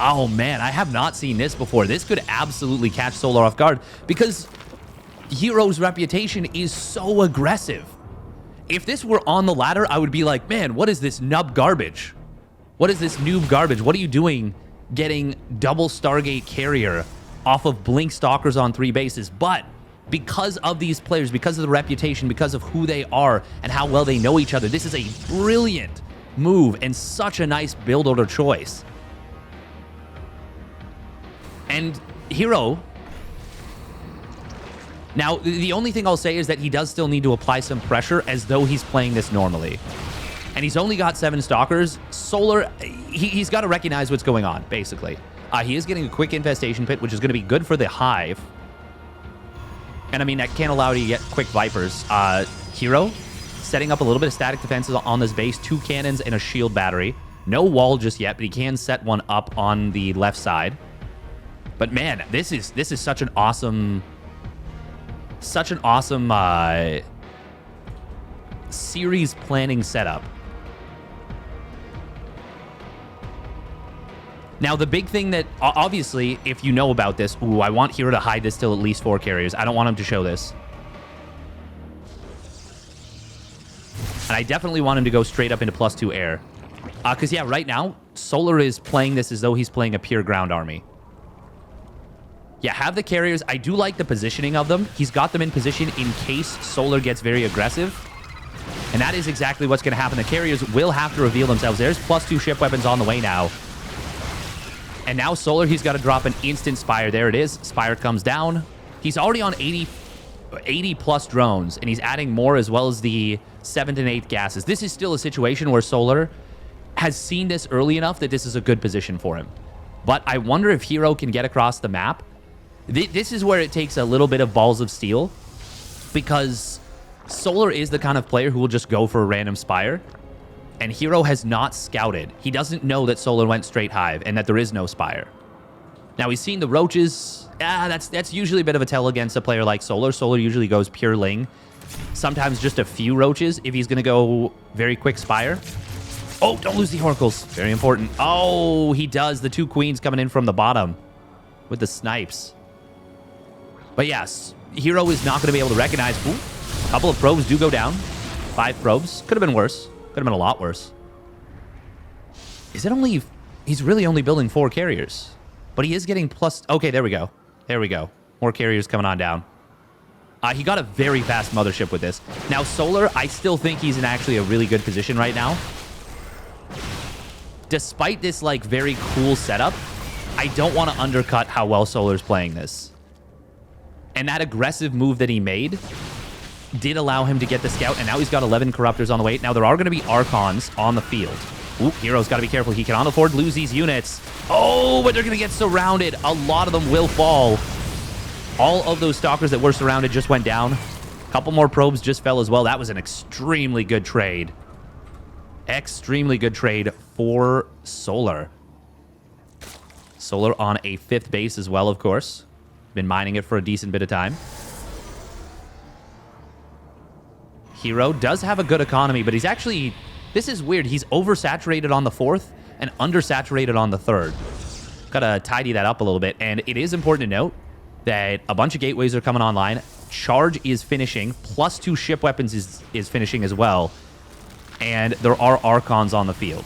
Oh man, I have not seen this before. This could absolutely catch Solar off guard, because herO's reputation is so aggressive. If this were on the ladder, I would be like, man, what is this nub garbage? What is this noob garbage? What are you doing getting double Stargate carrier off of Blink Stalkers on 3 bases? But because of these players, because of the reputation, because of who they are and how well they know each other, this is a brilliant move and such a nice build order choice. And herO... Now, the only thing I'll say is that he does still need to apply some pressure as though he's playing this normally. And he's only got 7 Stalkers. Solar, he's got to recognize what's going on, basically. He is getting a quick Infestation Pit, which is going to be good for the Hive. And I mean, that can't allow you to get quick Vipers. herO, setting up a little bit of static defenses on this base. 2 cannons and a shield battery. No wall just yet, but he can set one up on the left side. But man, this is such an awesome series planning setup. Now, the big thing that, obviously, if you know about this, ooh, I want herO to hide this till at least 4 carriers. I don't want him to show this. And I definitely want him to go straight up into +2 air. Because, yeah, right now, Solar is playing this as though he's playing a pure ground army. Yeah, have the carriers. I do like the positioning of them. He's got them in position in case Solar gets very aggressive. And that is exactly what's going to happen. The carriers will have to reveal themselves. There's +2 ship weapons on the way now. And now Solar, he's got to drop an instant Spire. There it is. Spire comes down. He's already on 80 plus drones, and he's adding more as well as the 7th and 8th gases. This is still a situation where Solar has seen this early enough that this is a good position for him. But I wonder if herO can get across the map. This is where it takes a little bit of balls of steel, because Solar is the kind of player who will just go for a random Spire. And herO has not scouted. He doesn't know that Solar went straight Hive and that there is no Spire. Now, he's seen the Roaches. That's usually a bit of a tell against a player like Solar. Solar usually goes pure Ling. Sometimes just a few Roaches if he's going to go very quick Spire. Oh, don't lose the Oracles. Very important. Oh, he does. The 2 Queens coming in from the bottom with the snipes. But yes, herO is not going to be able to recognize. Ooh, a couple of probes do go down. 5 probes. Could have been worse. Could have been a lot worse. Is it only... He's really only building 4 carriers. But he is getting plus... Okay, there we go. There we go. More carriers coming on down. He got a very fast mothership with this. Now, Solar, I still think he's in actually a really good position right now. Despite this, like, very cool setup, I don't want to undercut how well Solar's playing this. And that aggressive move that he made did allow him to get the scout, and now he's got 11 Corruptors on the way. Now, there are going to be Archons on the field. Ooh, herO's got to be careful. He cannot afford to lose these units. Oh, but they're going to get surrounded. A lot of them will fall. All of those Stalkers that were surrounded just went down. A couple more probes just fell as well. That was an extremely good trade. Extremely good trade for Solar. Solar on a 5th base as well, of course. Been mining it for a decent bit of time. herO does have a good economy, but he's actually... This is weird. He's oversaturated on the 4th and undersaturated on the 3rd. Gotta tidy that up a little bit. And it is important to note that a bunch of gateways are coming online. Charge is finishing. +2 ship weapons is finishing as well. And there are Archons on the field.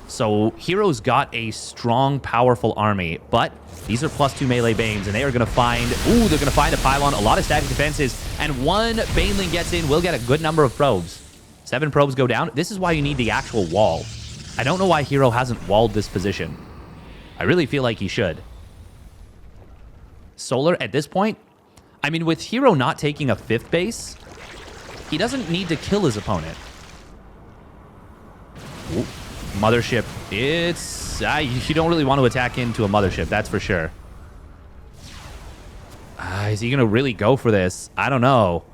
So herO's got a strong, powerful army, but these are +2 melee Banes, and they are going to find... Ooh, they're going to find a pylon, a lot of static defenses, and 1 Baneling gets in, will get a good number of probes. 7 probes go down. This is why you need the actual wall. I don't know why herO hasn't walled this position. I really feel like he should. Solar, at this point, I mean, with herO not taking a 5th base, he doesn't need to kill his opponent. Ooh. Mothership, it's... you don't really want to attack into a mothership, that's for sure. Is he going to really go for this? I don't know.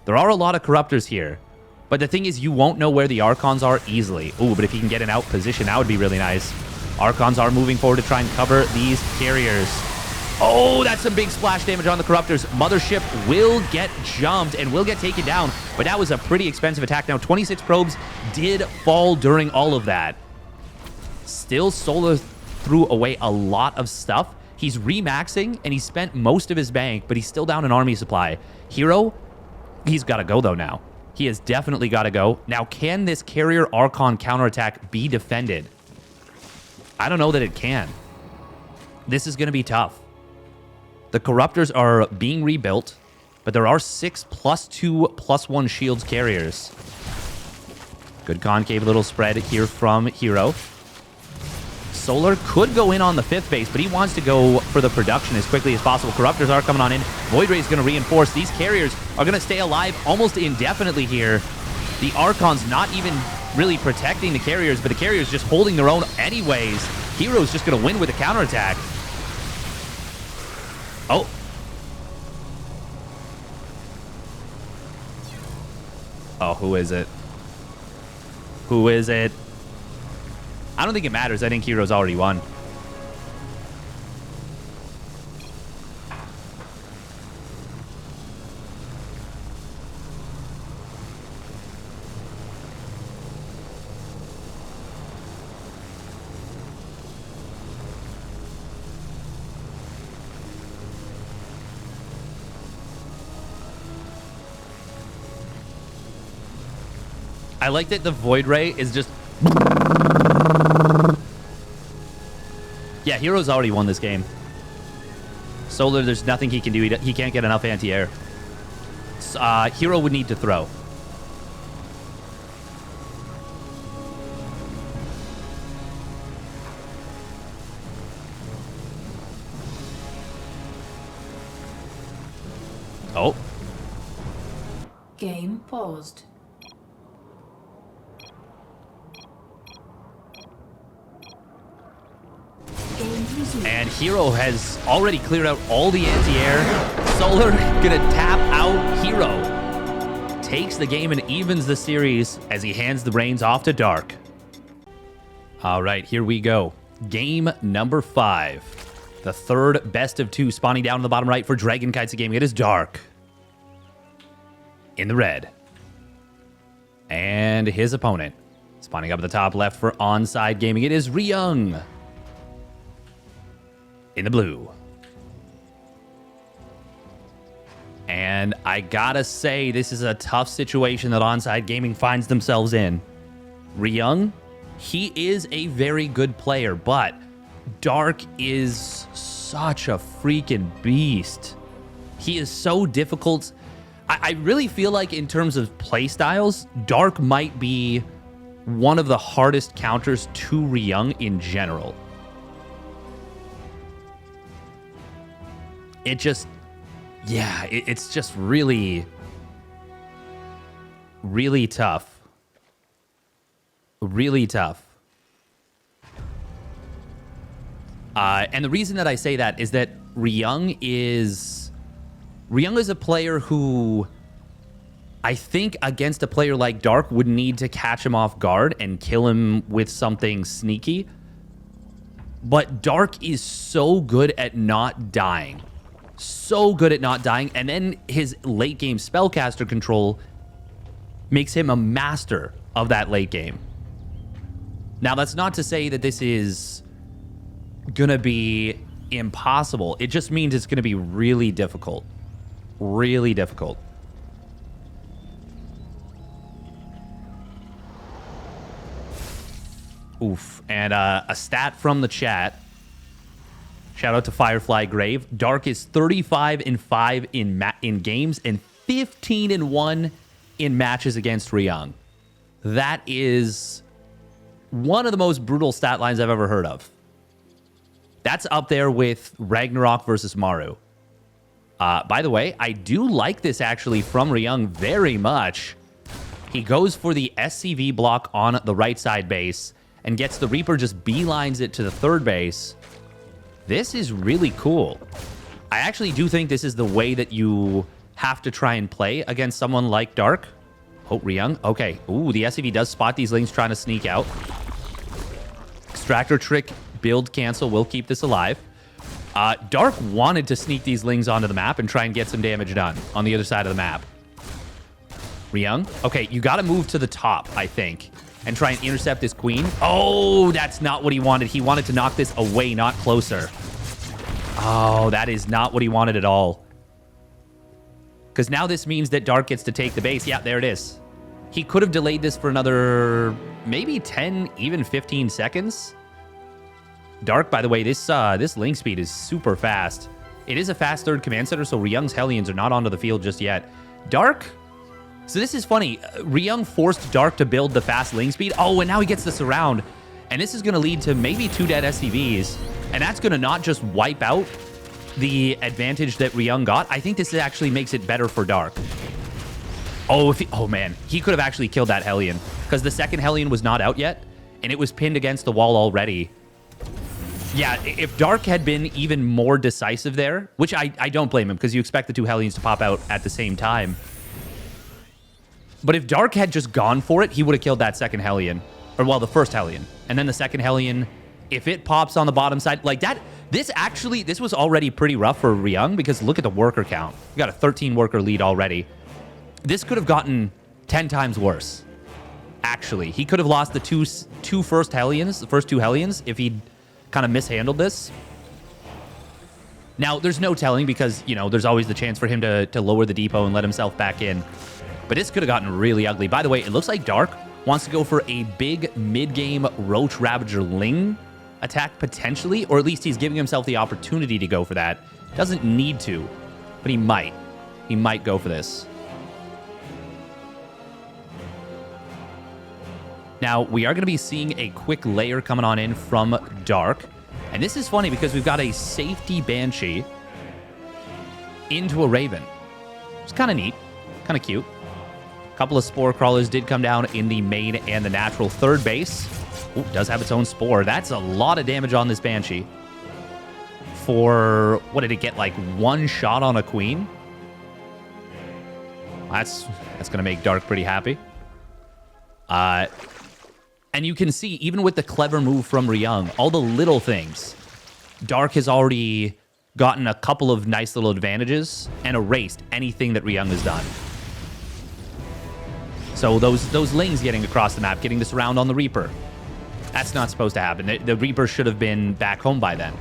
There are a lot of Corruptors here. But the thing is, you won't know where the Archons are easily. Ooh, but if he can get an out position, that would be really nice. Archons are moving forward to try and cover these carriers. Oh, that's some big splash damage on the Corruptors. Mothership will get jumped and will get taken down. But that was a pretty expensive attack. Now, 26 probes did fall during all of that. Still, Solar threw away a lot of stuff. He's remaxing, and he spent most of his bank, but he's still down an army supply. herO, he's got to go, though, now. He has definitely got to go. Now, can this Carrier Archon counterattack be defended? I don't know that it can. This is going to be tough. The Corruptors are being rebuilt, but there are 6 +2/+1 shields carriers. Good concave little spread here from herO. Solar could go in on the 5th base, but he wants to go for the production as quickly as possible. Corruptors are coming on in. Void Ray is going to reinforce. These carriers are going to stay alive almost indefinitely here. The Archon's not even really protecting the carriers, but the carriers just holding their own anyways. herO's just going to win with a counterattack. Oh. Oh, who is it? Who is it? I don't think it matters. I think herO's already won. I like that the Void Ray is just... Yeah, herO's already won this game. Solar, there's nothing he can do. He can't get enough anti-air. herO would need to throw. Oh. Game paused. And herO has already cleared out all the anti-air. Solar gonna tap out herO. Takes the game and evens the series as he hands the reins off to Dark. All right, here we go. Game number 5. The third best of 2 spawning down in the bottom right for Dragon Kites Gaming. It is Dark in the red. And his opponent spawning up at the top left for Onsyde Gaming. It is Ryung in the blue. And I gotta say, this is a tough situation that Onsyde Gaming finds themselves in. Ryung, he is a very good player, but Dark is such a freaking beast. He is so difficult. I really feel like in terms of play styles, Dark might be one of the hardest counters to Ryung in general. It just, yeah, it's just really, really tough. Really tough. And the reason that I say that is that Ryung is a player who I think against a player like Dark would need to catch him off guard and kill him with something sneaky. But Dark is so good at not dying. So good at not dying, and then his late game spellcaster control makes him a master of that late game. Now, that's not to say that this is gonna be impossible. It just means it's gonna be really difficult. Really difficult. Oof. And a stat from the chat. Shout out to Firefly Grave. Dark is 35-5 in games and 15-1 in matches against Ryung. That is one of the most brutal stat lines I've ever heard of. That's up there with Ragnarok versus Maru. By the way, I do like this actually from Ryung very much. He goes for the SCV block on the right side base and gets the Reaper, just beelines it to the third base. This is really cool. I actually do think this is the way that you have to try and play against someone like Dark. Oh, Ryung. Okay. Ooh, the SCV does spot these lings trying to sneak out. Extractor trick, build cancel will keep this alive. Dark wanted to sneak these lings onto the map and try and get some damage done on the other side of the map. Ryung. Okay, you got to move to the top, I think, and try and intercept this queen. Oh, that's not what he wanted. He wanted to knock this away, not closer. Oh, that is not what he wanted at all. Because now this means that Dark gets to take the base. Yeah, there it is. He could have delayed this for another maybe 10, even 15 seconds. Dark, by the way, this link speed is super fast. It is a fast third command center, so Ryung's Hellions are not onto the field just yet. Dark... So this is funny. Ryung forced Dark to build the fast link speed. Oh, and now he gets the surround. And this is going to lead to maybe 2 dead SCVs. And that's going to not just wipe out the advantage that Ryung got. I think this actually makes it better for Dark. Oh, oh man. He could have actually killed that Hellion. Because the second Hellion was not out yet. And it was pinned against the wall already. Yeah, if Dark had been even more decisive there, which I don't blame him, because you expect the 2 Hellions to pop out at the same time. But if Dark had just gone for it, he would have killed that second Hellion. Or, well, the first Hellion. And then the second Hellion, if it pops on the bottom side, like that, this was already pretty rough for Ryung because look at the worker count. We got a 13 worker lead already. This could have gotten 10 times worse. Actually, he could have lost the two first Hellions, the first two Hellions, if he'd kind of mishandled this. Now, there's no telling because, you know, there's always the chance for him to lower the depot and let himself back in. But this could have gotten really ugly. By the way, it looks like Dark wants to go for a big mid-game Roach Ravager Ling attack potentially, or at least he's giving himself the opportunity to go for that. Doesn't need to, but he might. He might go for this. Now, we are going to be seeing a quick layer coming on in from Dark. And this is funny because we've got a safety Banshee into a Raven. It's kind of neat, kind of cute. A couple of Spore Crawlers did come down in the main and the natural. Third base, ooh, does have its own Spore. That's a lot of damage on this Banshee. For, what did it get, like one shot on a Queen? That's going to make Dark pretty happy. And you can see, even with the clever move from Ryung, all the little things, Dark has already gotten a couple of nice little advantages and erased anything that Ryung has done. So those Lings getting across the map, getting this round on the Reaper, that's not supposed to happen. The Reaper should have been back home by then.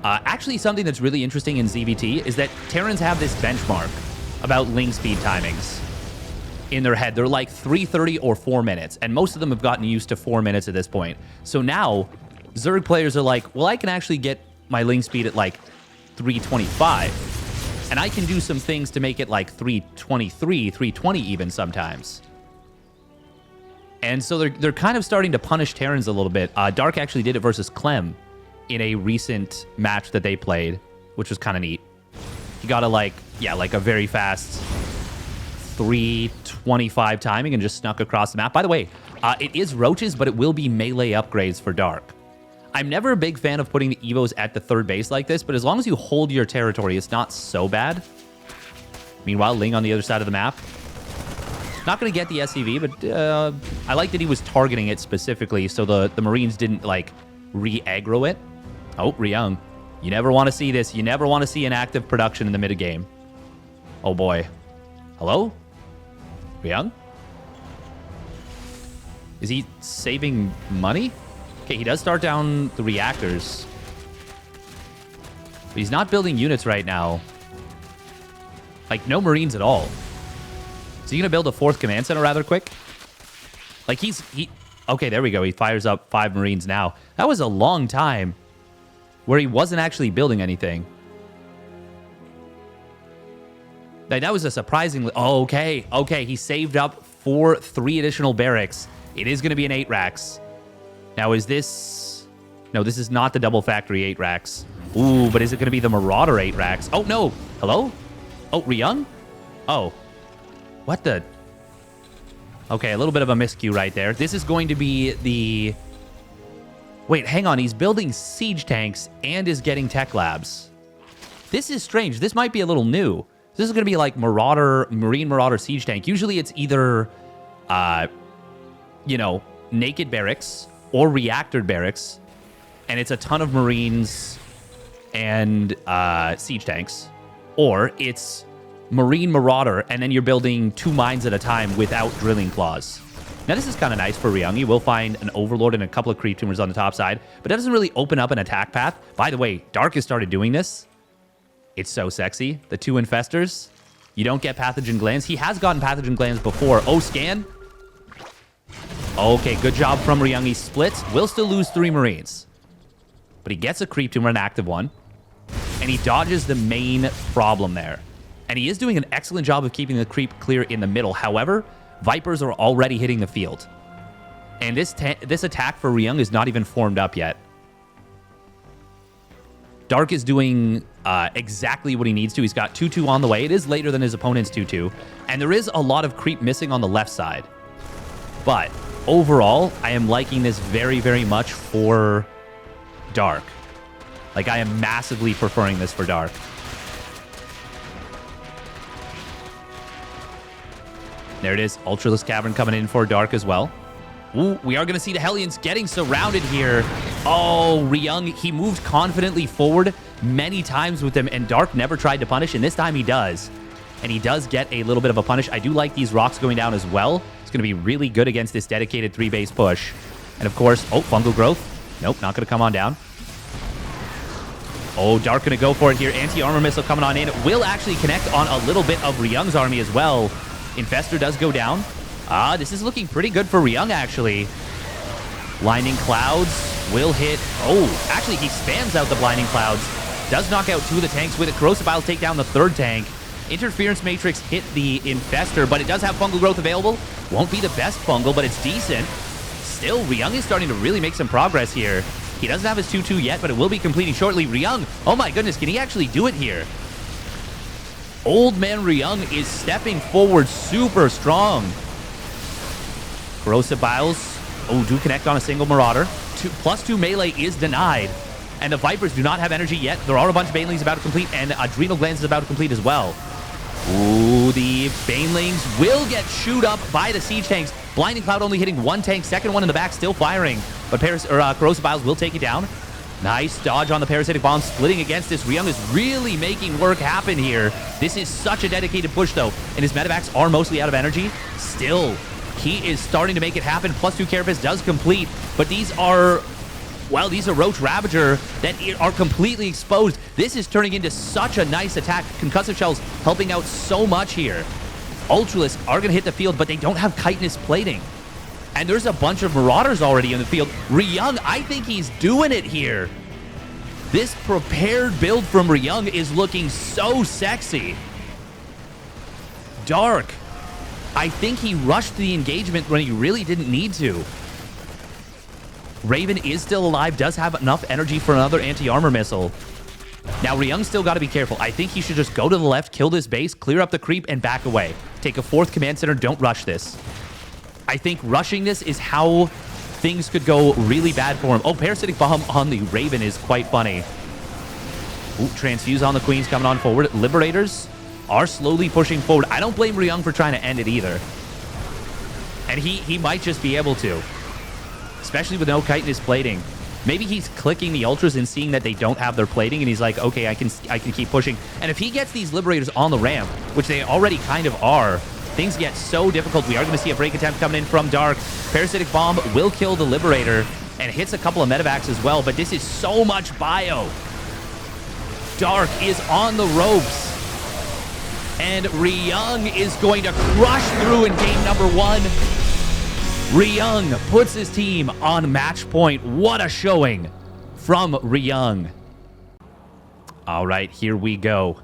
Actually, something that's really interesting in ZVT is that Terrans have this benchmark about Ling speed timings in their head. They're like 3:30 or 4 minutes, and most of them have gotten used to 4 minutes at this point. So now, Zerg players are like, well, I can actually get my Ling speed at like 325, and I can do some things to make it like 323, 320 even sometimes. And so they're kind of starting to punish Terrans a little bit. Dark actually did it versus Clem in a recent match that they played, which was kind of neat. He got a like a very fast 325 timing and just snuck across the map. By the way, it is Roaches, but it will be melee upgrades for Dark. I'm never a big fan of putting the Evos at the third base like this, but as long as you hold your territory, it's not so bad. Meanwhile, Ling on the other side of the map. Not going to get the SCV, but I like that he was targeting it specifically so the Marines didn't, like, re-aggro it. Oh, Ryung. You never want to see this. You never want to see an active production in the mid-game. Oh, boy. Hello? Ryung? Is he saving money? Okay, he does start down the reactors. But he's not building units right now. Like, no Marines at all. Is he going to build a fourth command center rather quick? Like, okay, there we go. He fires up 5 Marines now. That was a long time where he wasn't actually building anything. Like, that was a surprisingly... Oh, okay. Okay, he saved up for 3 additional barracks. It is going to be an 8 racks. Now, is this... No, this is not the double factory 8 racks. Ooh, but is it going to be the Marauder 8 racks? Oh, no. Hello? Oh, Ryung? Oh. What the... Okay, a little bit of a miscue right there. This is going to be the... Wait, hang on. He's building siege tanks and is getting tech labs. This is strange. This might be a little new. This is going to be like Marine Marauder siege tank. Usually it's either, you know, naked barracks or reactored barracks. And it's a ton of Marines and siege tanks. Or it's Marine Marauder, and then you're building 2 mines at a time without drilling claws. Now, this is kind of nice for Ryung. You will find an Overlord and a couple of creep tumors on the top side, but that doesn't really open up an attack path. By the way, Dark has started doing this. It's so sexy. The 2 infestors. You don't get pathogen glands. He has gotten pathogen glands before. Oh, scan. Okay, good job from Ryung. He splits. Will still lose 3 Marines. But he gets a creep tumor, an active one. And he dodges the main problem there. And he is doing an excellent job of keeping the creep clear in the middle. However, Vipers are already hitting the field. And this attack for Ryung is not even formed up yet. Dark is doing exactly what he needs to. He's got 2-2 on the way. It is later than his opponent's 2-2. And there is a lot of creep missing on the left side. But overall, I am liking this very, very much for Dark. Like, I am massively preferring this for Dark. There it is. Ultralisk Cavern coming in for Dark as well. Ooh, we are going to see the Hellions getting surrounded here. Oh, Ryung, he moved confidently forward many times with him, and Dark never tried to punish, and this time he does. And he does get a little bit of a punish. I do like these rocks going down as well. It's going to be really good against this dedicated 3-base push. And of course, oh, Fungal Growth. Nope, not going to come on down. Oh, Dark going to go for it here. Anti-armor missile coming on in. Will actually connect on a little bit of Ryung's army as well. Infestor does go down. This is looking pretty good for Ryung, actually. Blinding Clouds will hit. Oh, actually, he spams out the Blinding Clouds. Does knock out 2 of the tanks with it. Corrosive Bile take down the 3rd tank. Interference Matrix hit the Infestor, but it does have Fungal Growth available. Won't be the best Fungal, but it's decent. Still, Ryung is starting to really make some progress here. He doesn't have his 2-2 yet, but it will be completing shortly. Ryung, oh my goodness, can he actually do it here? Old man Ryung is stepping forward super strong. Corrosive Biles, oh, do connect on a single Marauder. +2 melee is denied. And the Vipers do not have energy yet. There are a bunch of Banelings about to complete, and Adrenal Glands is about to complete as well. Ooh, the Banelings will get chewed up by the Siege tanks. Blinding Cloud only hitting 1 tank. Second one in the back still firing. But Corrosive Biles will take it down. Nice dodge on the Parasitic Bomb, splitting against this. Ryung is really making work happen here. This is such a dedicated push, though. And his medevacs are mostly out of energy. Still, he is starting to make it happen. +2 Carapace does complete. But these are... well, these are Roach Ravager that are completely exposed. This is turning into such a nice attack. Concussive Shells helping out so much here. Ultralisk are going to hit the field, but they don't have chitinous plating. And there's a bunch of Marauders already in the field. Ryung, I think he's doing it here. This prepared build from Ryung is looking so sexy. Dark. I think he rushed the engagement when he really didn't need to. Raven is still alive, does have enough energy for another anti-armor missile. Now, Ryung's still got to be careful. I think he should just go to the left, kill this base, clear up the creep, and back away. Take a 4th command center. Don't rush this. I think rushing this is how things could go really bad for him. Oh, Parasitic Bomb on the Raven is quite funny. Ooh, Transfuse on the Queens coming on forward. Liberators are slowly pushing forward. I don't blame Ryung for trying to end it either. And he might just be able to. Especially with no chitinous plating. Maybe he's clicking the Ultras and seeing that they don't have their plating, and he's like, okay, I can keep pushing. And if he gets these Liberators on the ramp, which they already kind of are, things get so difficult. We are going to see a break attempt coming in from Dark. Parasitic Bomb will kill the Liberator and hits a couple of medevacs as well, but this is so much bio. Dark is on the ropes. And Ryung is going to crush through in game number 1. Ryung puts his team on match point. What a showing from Ryung. All right, here we go.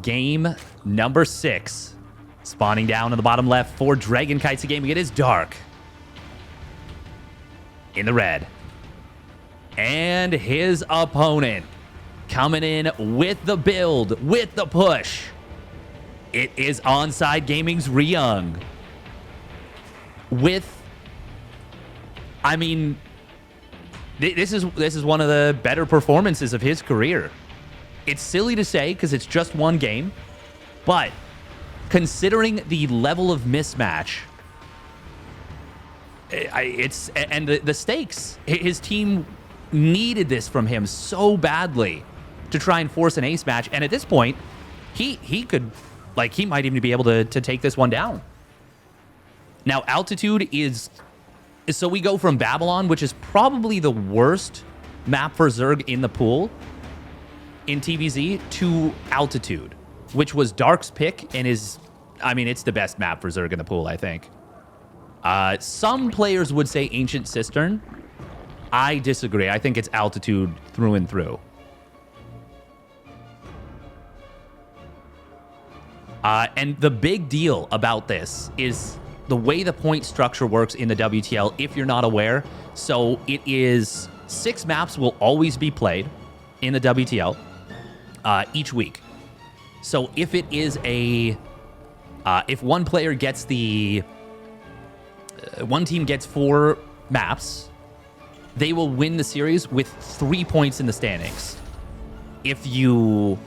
Game number 6. Spawning down in the bottom left for Dragon Kites a gaming. It is Dark in the red. And his opponent coming in with the build, with the push. It is Onsyde Gaming's Ryung. With, I mean, this is one of the better performances of his career. It's silly to say because it's just one game, but considering the level of mismatch, and the stakes, his team needed this from him so badly to try and force an ace match, and at this point, he could, like, he might even be able to take this one down. Now, Altitude is... so we go from Babylon, which is probably the worst map for Zerg in the pool in TVZ, to Altitude, which was Dark's pick and is... I mean, it's the best map for Zerg in the pool, I think. Some players would say Ancient Cistern. I disagree. I think it's Altitude through and through. And the big deal about this is the way the point structure works in the WTL, if you're not aware. So it is 6 maps will always be played in the WTL each week. So if it is a... if one player gets the... one team gets 4 maps, they will win the series with 3 points in the standings. If you...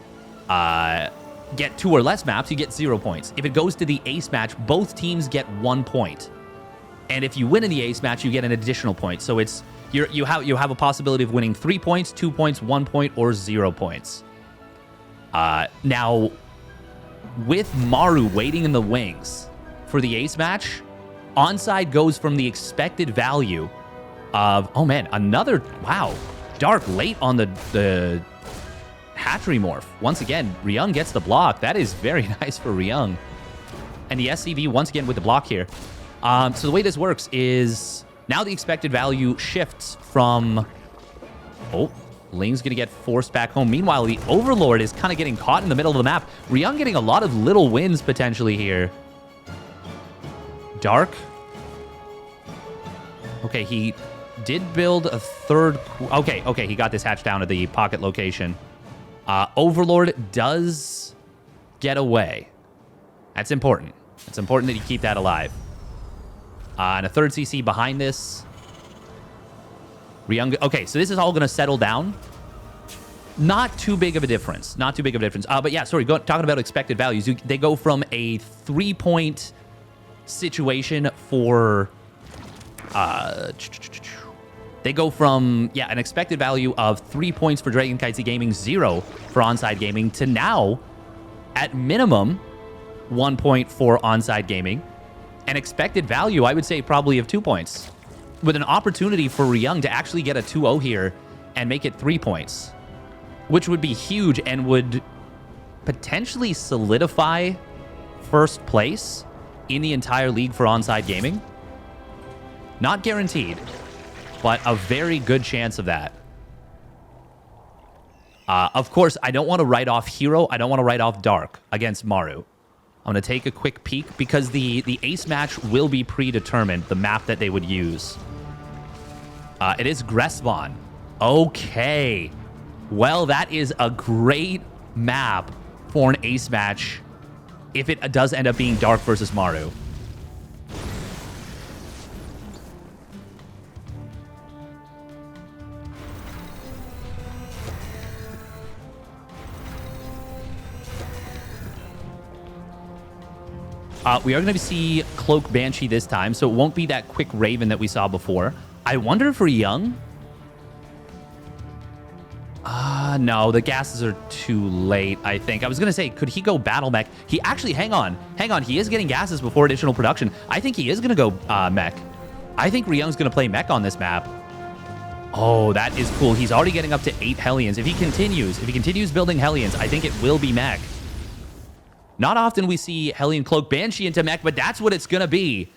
get 2 or less maps, you get 0 points. If it goes to the ace match, both teams get 1 point. And if you win in the ace match, you get an additional point. So it's you have a possibility of winning 3 points, 2 points, 1 point, or 0 points. Now, with Maru waiting in the wings for the ace match, Onsyde goes from the expected value of, oh man, another, wow, Dark late on the hatchery morph. Once again, Ryung gets the block. That is very nice for Ryung. And the SCV once again with the block here. So the way this works is now the expected value shifts from, oh, Ling's going to get forced back home. Meanwhile, the Overlord is kind of getting caught in the middle of the map. Ryung getting a lot of little wins potentially here. Dark. Okay, he did build a third. Okay, he got this hatch down at the pocket location. Overlord does get away. That's important. It's important that you keep that alive. And a third CC behind this. Ryung. Okay, so this is all going to settle down. Not too big of a difference. Not too big of a difference. But yeah, sorry, talking about expected values. They go from a 3-point situation for... they go from, yeah, an expected value of 3 points for Dragon Kite Z Gaming, 0 for Onsyde Gaming, to now, at minimum, 1 point for Onsyde Gaming. An expected value, I would say, probably of 2 points. With an opportunity for Ryung to actually get a 2-0 here and make it 3 points. Which would be huge and would potentially solidify first place in the entire league for Onsyde Gaming. Not guaranteed, but a very good chance of that. Of course, I don't want to write off herO. I don't want to write off Dark against Maru. I'm going to take a quick peek because the ace match will be predetermined, the map that they would use. It is Gressvon. Okay. Well, that is a great map for an ace match if it does end up being Dark versus Maru. We are going to see Cloak Banshee this time, so it won't be that quick Raven that we saw before. I wonder if Ryung... no, the gases are too late, I think. I was going to say, could he go Battle Mech? He actually, hang on. He is getting gases before additional production. I think he is going to go Mech. I think Ryung's going to play Mech on this map. Oh, that is cool. He's already getting up to 8 Hellions. If he continues building Hellions, I think it will be Mech. Not often we see Hellion Cloak Banshee into Mech, but that's what it's going to be.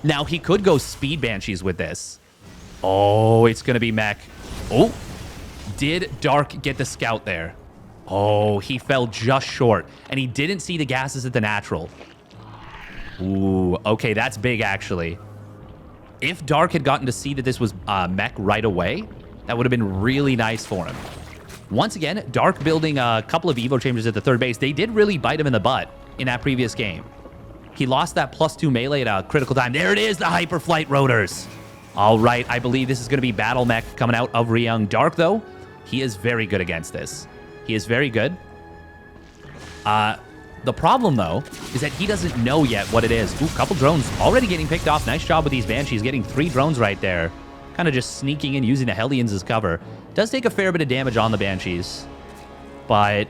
Now, he could go Speed Banshees with this. Oh, it's going to be Mech. Oh, did Dark get the Scout there? Oh, he fell just short, and he didn't see the gases at the natural. Ooh, okay, that's big, actually. If Dark had gotten to see that this was Mech right away, that would have been really nice for him. Once again, Dark building a couple of Evo Chambers at the third base. They did really bite him in the butt in that previous game. He lost that +2 melee at a critical time. There it is, the Hyperflight Rotors. All right, I believe this is going to be Battle Mech coming out of Ryung. Dark, though, he is very good against this. He is very good. The problem, though, is that he doesn't know yet what it is. Ooh, couple drones already getting picked off. Nice job with these Banshees, getting 3 drones right there. Kind of just sneaking in, using the Hellions as cover. Does take a fair bit of damage on the Banshees. But,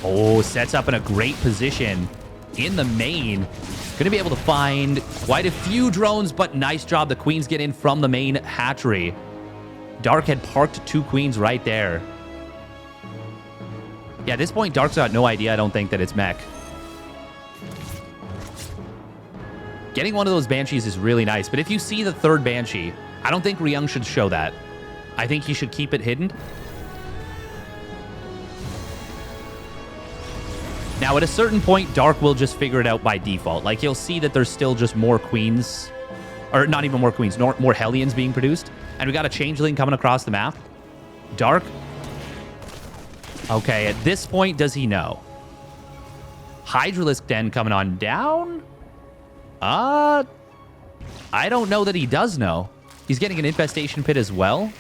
oh, sets up in a great position in the main. Going to be able to find quite a few drones, but nice job. The Queens get in from the main hatchery. Dark had parked 2 Queens right there. Yeah, at this point, Dark's got no idea, I don't think, that it's Mech. Getting one of those Banshees is really nice, but if you see the third Banshee, I don't think Ryung should show that. I think he should keep it hidden. Now, at a certain point, Dark will just figure it out by default. Like, he'll see that there's still just more Queens, or not even more Queens, more Hellions being produced. And we got a Changeling coming across the map. Dark. Okay, at this point, does he know? Hydralisk Den coming on down? I don't know that he does know. He's getting an Infestation Pit as well.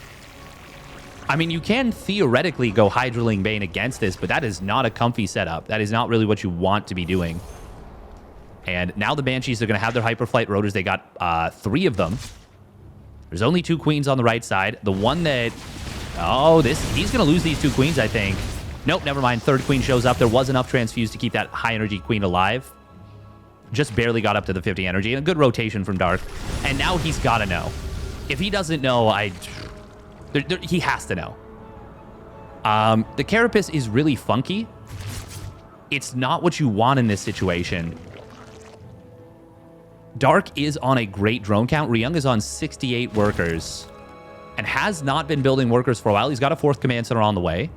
I mean, you can theoretically go Hydraling Bane against this, but that is not a comfy setup. That is not really what you want to be doing. And now the Banshees are going to have their Hyperflight Rotors. They got 3 of them. There's only 2 Queens on the right side. The one that... Oh, he's going to lose these 2 Queens, I think. Nope, never mind. 3rd Queen shows up. There was enough Transfuse to keep that high energy Queen alive. Just barely got up to the 50 energy. And a good rotation from Dark. And now he's got to know. If he doesn't know, he has to know. The Carapace is really funky. It's not what you want in this situation. Dark is on a great drone count. Ryung is on 68 workers and has not been building workers for a while. He's got a 4th command center on the way,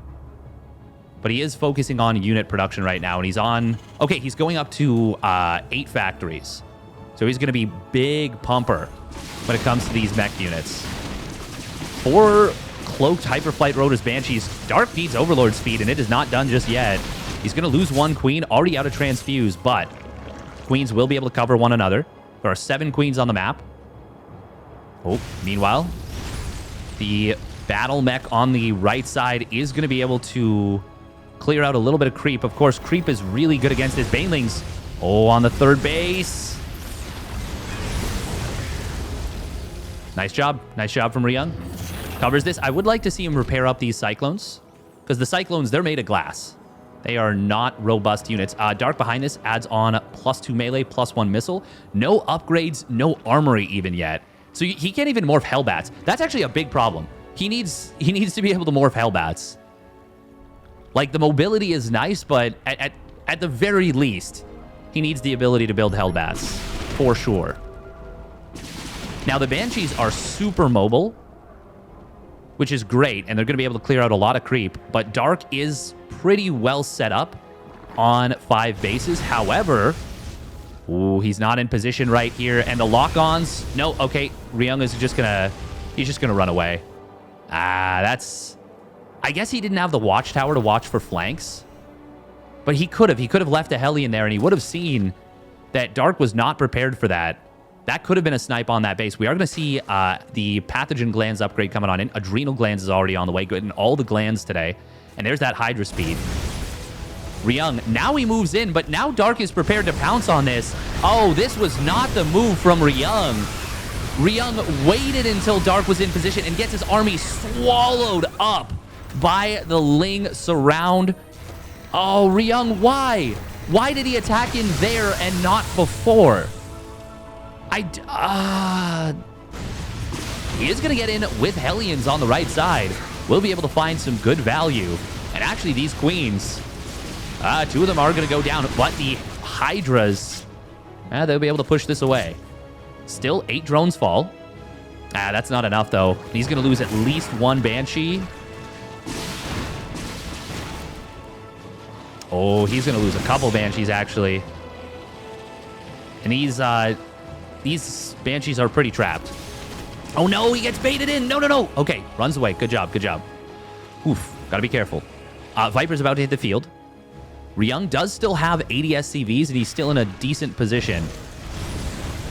but he is focusing on unit production right now. And he's on... Okay, he's going up to 8 factories. So he's going to be big pumper when it comes to these mech units. 4 cloaked Hyperflight Rotors Banshees. Dark needs Overlord speed, and it is not done just yet. He's going to lose 1 Queen, already out of Transfuse, but Queens will be able to cover one another. There are 7 Queens on the map. Oh, meanwhile, the battle mech on the right side is going to be able to clear out a little bit of creep. Of course, creep is really good against his Banelings. Oh, on the 3rd base. Nice job. Nice job from Ryung. Covers this. I would like to see him repair up these Cyclones, because the Cyclones, they're made of glass. They are not robust units. Dark behind this adds on +2 melee, +1 missile. No upgrades, no armory even yet. So he can't even morph Hellbats. That's actually a big problem. He needs to be able to morph Hellbats. Like, the mobility is nice, but at the very least, he needs the ability to build Hellbats, for sure. Now, the Banshees are super mobile, which is great, and they're going to be able to clear out a lot of creep, but Dark is pretty well set up on 5 bases. However, ooh, he's not in position right here, and the lock-ons... No, okay, Ryung is just gonna... He's just gonna run away. That's... I guess he didn't have the watchtower to watch for flanks, but he could have. He could have left a Hellion there, and he would have seen that Dark was not prepared for that. That could have been a snipe on that base. We are going to see the Pathogen Glands upgrade coming on in. Adrenal Glands is already on the way. Getting all the glands today. And there's that Hydra speed. Ryung, now he moves in, but now Dark is prepared to pounce on this. Oh, this was not the move from Ryung. Ryung waited until Dark was in position and gets his army swallowed up by the Ling surround. Oh, Ryung, why? Why did he attack in there and not before? He is going to get in with Hellions on the right side. We'll be able to find some good value. And actually, these Queens, 2 of them are going to go down, but the Hydras, they'll be able to push this away. Still 8 drones fall. That's not enough, though. He's going to lose at least 1 Banshee. Oh, he's going to lose a couple Banshees, actually. And these Banshees are pretty trapped. Oh, no, he gets baited in. No, no, no. Okay, runs away. Good job, good job. Oof, gotta be careful. Viper's about to hit the field. Ryung does still have 80 SCVs, and he's still in a decent position.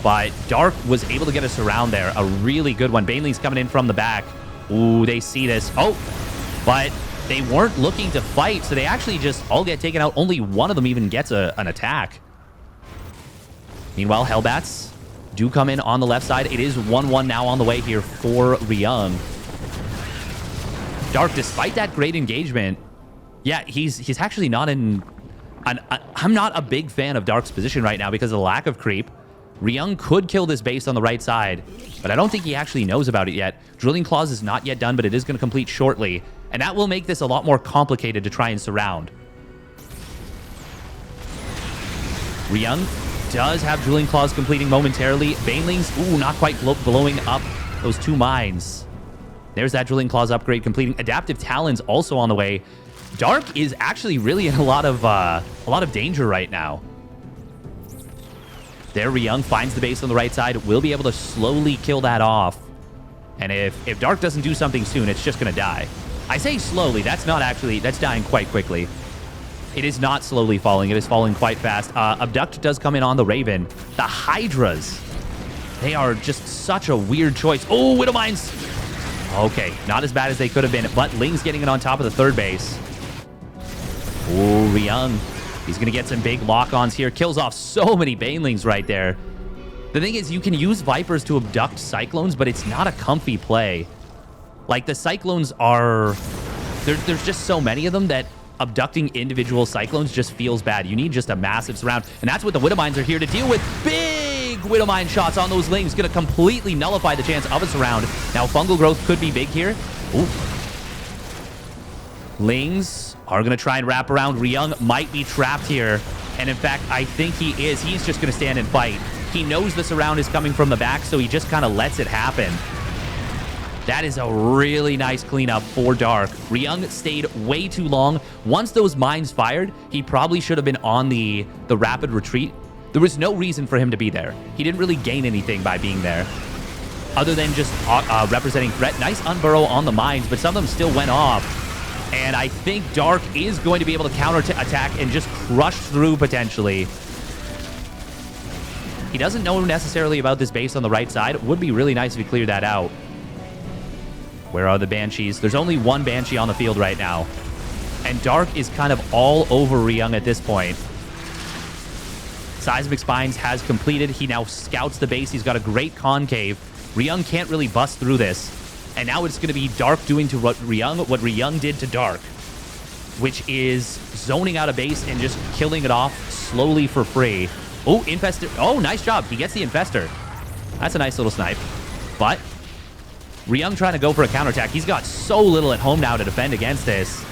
But Dark was able to get a surround there. A really good one. Baneling's coming in from the back. Ooh, they see this. Oh, but they weren't looking to fight, so they actually just all get taken out. Only one of them even gets an attack. Meanwhile, Hellbats do come in on the left side. It is 1-1 now on the way here for Ryung. Dark, despite that great engagement, yeah, he's actually not in... I'm not a big fan of Dark's position right now because of the lack of creep. Ryung could kill this base on the right side, but I don't think he actually knows about it yet. Drilling Claws is not yet done, but it is going to complete shortly, and that will make this a lot more complicated to try and surround. Ryung does have Drilling Claws completing momentarily. Banelings, ooh, not quite blowing up those 2 mines. There's that Drilling Claws upgrade completing. Adaptive Talons also on the way. Dark is actually really in a lot of danger right now. There, Ryung finds the base on the right side. Will be able to slowly kill that off. And if Dark doesn't do something soon, it's just going to die. I say slowly. That's not actually... That's dying quite quickly. It is not slowly falling. It is falling quite fast. Abduct does come in on the Raven. The Hydras. They are just such a weird choice. Oh, Widow Mines. Okay, not as bad as they could have been, but Ling's getting it on top of the third base. Ooh, Ryung. He's going to get some big lock-ons here. Kills off so many Banelings right there. The thing is, you can use Vipers to abduct Cyclones, but it's not a comfy play. Like, the Cyclones are... There's just so many of them that abducting individual Cyclones just feels bad. You need just a massive surround, and that's what the Widowmines are here to deal with. Big Widowmine shots on those Lings. Going to completely nullify the chance of a surround. Now, Fungal Growth could be big here. Ooh. Lings are going to try and wrap around. Ryung might be trapped here, and in fact, I think he is. He's just going to stand and fight. He knows the surround is coming from the back, so he just kind of lets it happen. That is a really nice cleanup for Dark. Ryung stayed way too long. Once those mines fired, he probably should have been on the rapid retreat. There was no reason for him to be there. He didn't really gain anything by being there, other than just representing threat. Nice unburrow on the mines, but some of them still went off. And I think Dark is going to be able to counter-attack and just crush through, potentially. He doesn't know necessarily about this base on the right side. It would be really nice if he cleared that out. Where are the Banshees? There's only one Banshee on the field right now. And Dark is kind of all over Ryung at this point. Seismic Spines has completed. He now scouts the base. He's got a great concave. Ryung can't really bust through this. And now it's going to be Dark doing to what Ryung did to Dark, which is zoning out a base and just killing it off slowly for free. Oh, Infestor. Oh, nice job. He gets the Infestor. That's a nice little snipe. But Ryung trying to go for a counterattack. He's got so little at home now to defend against this.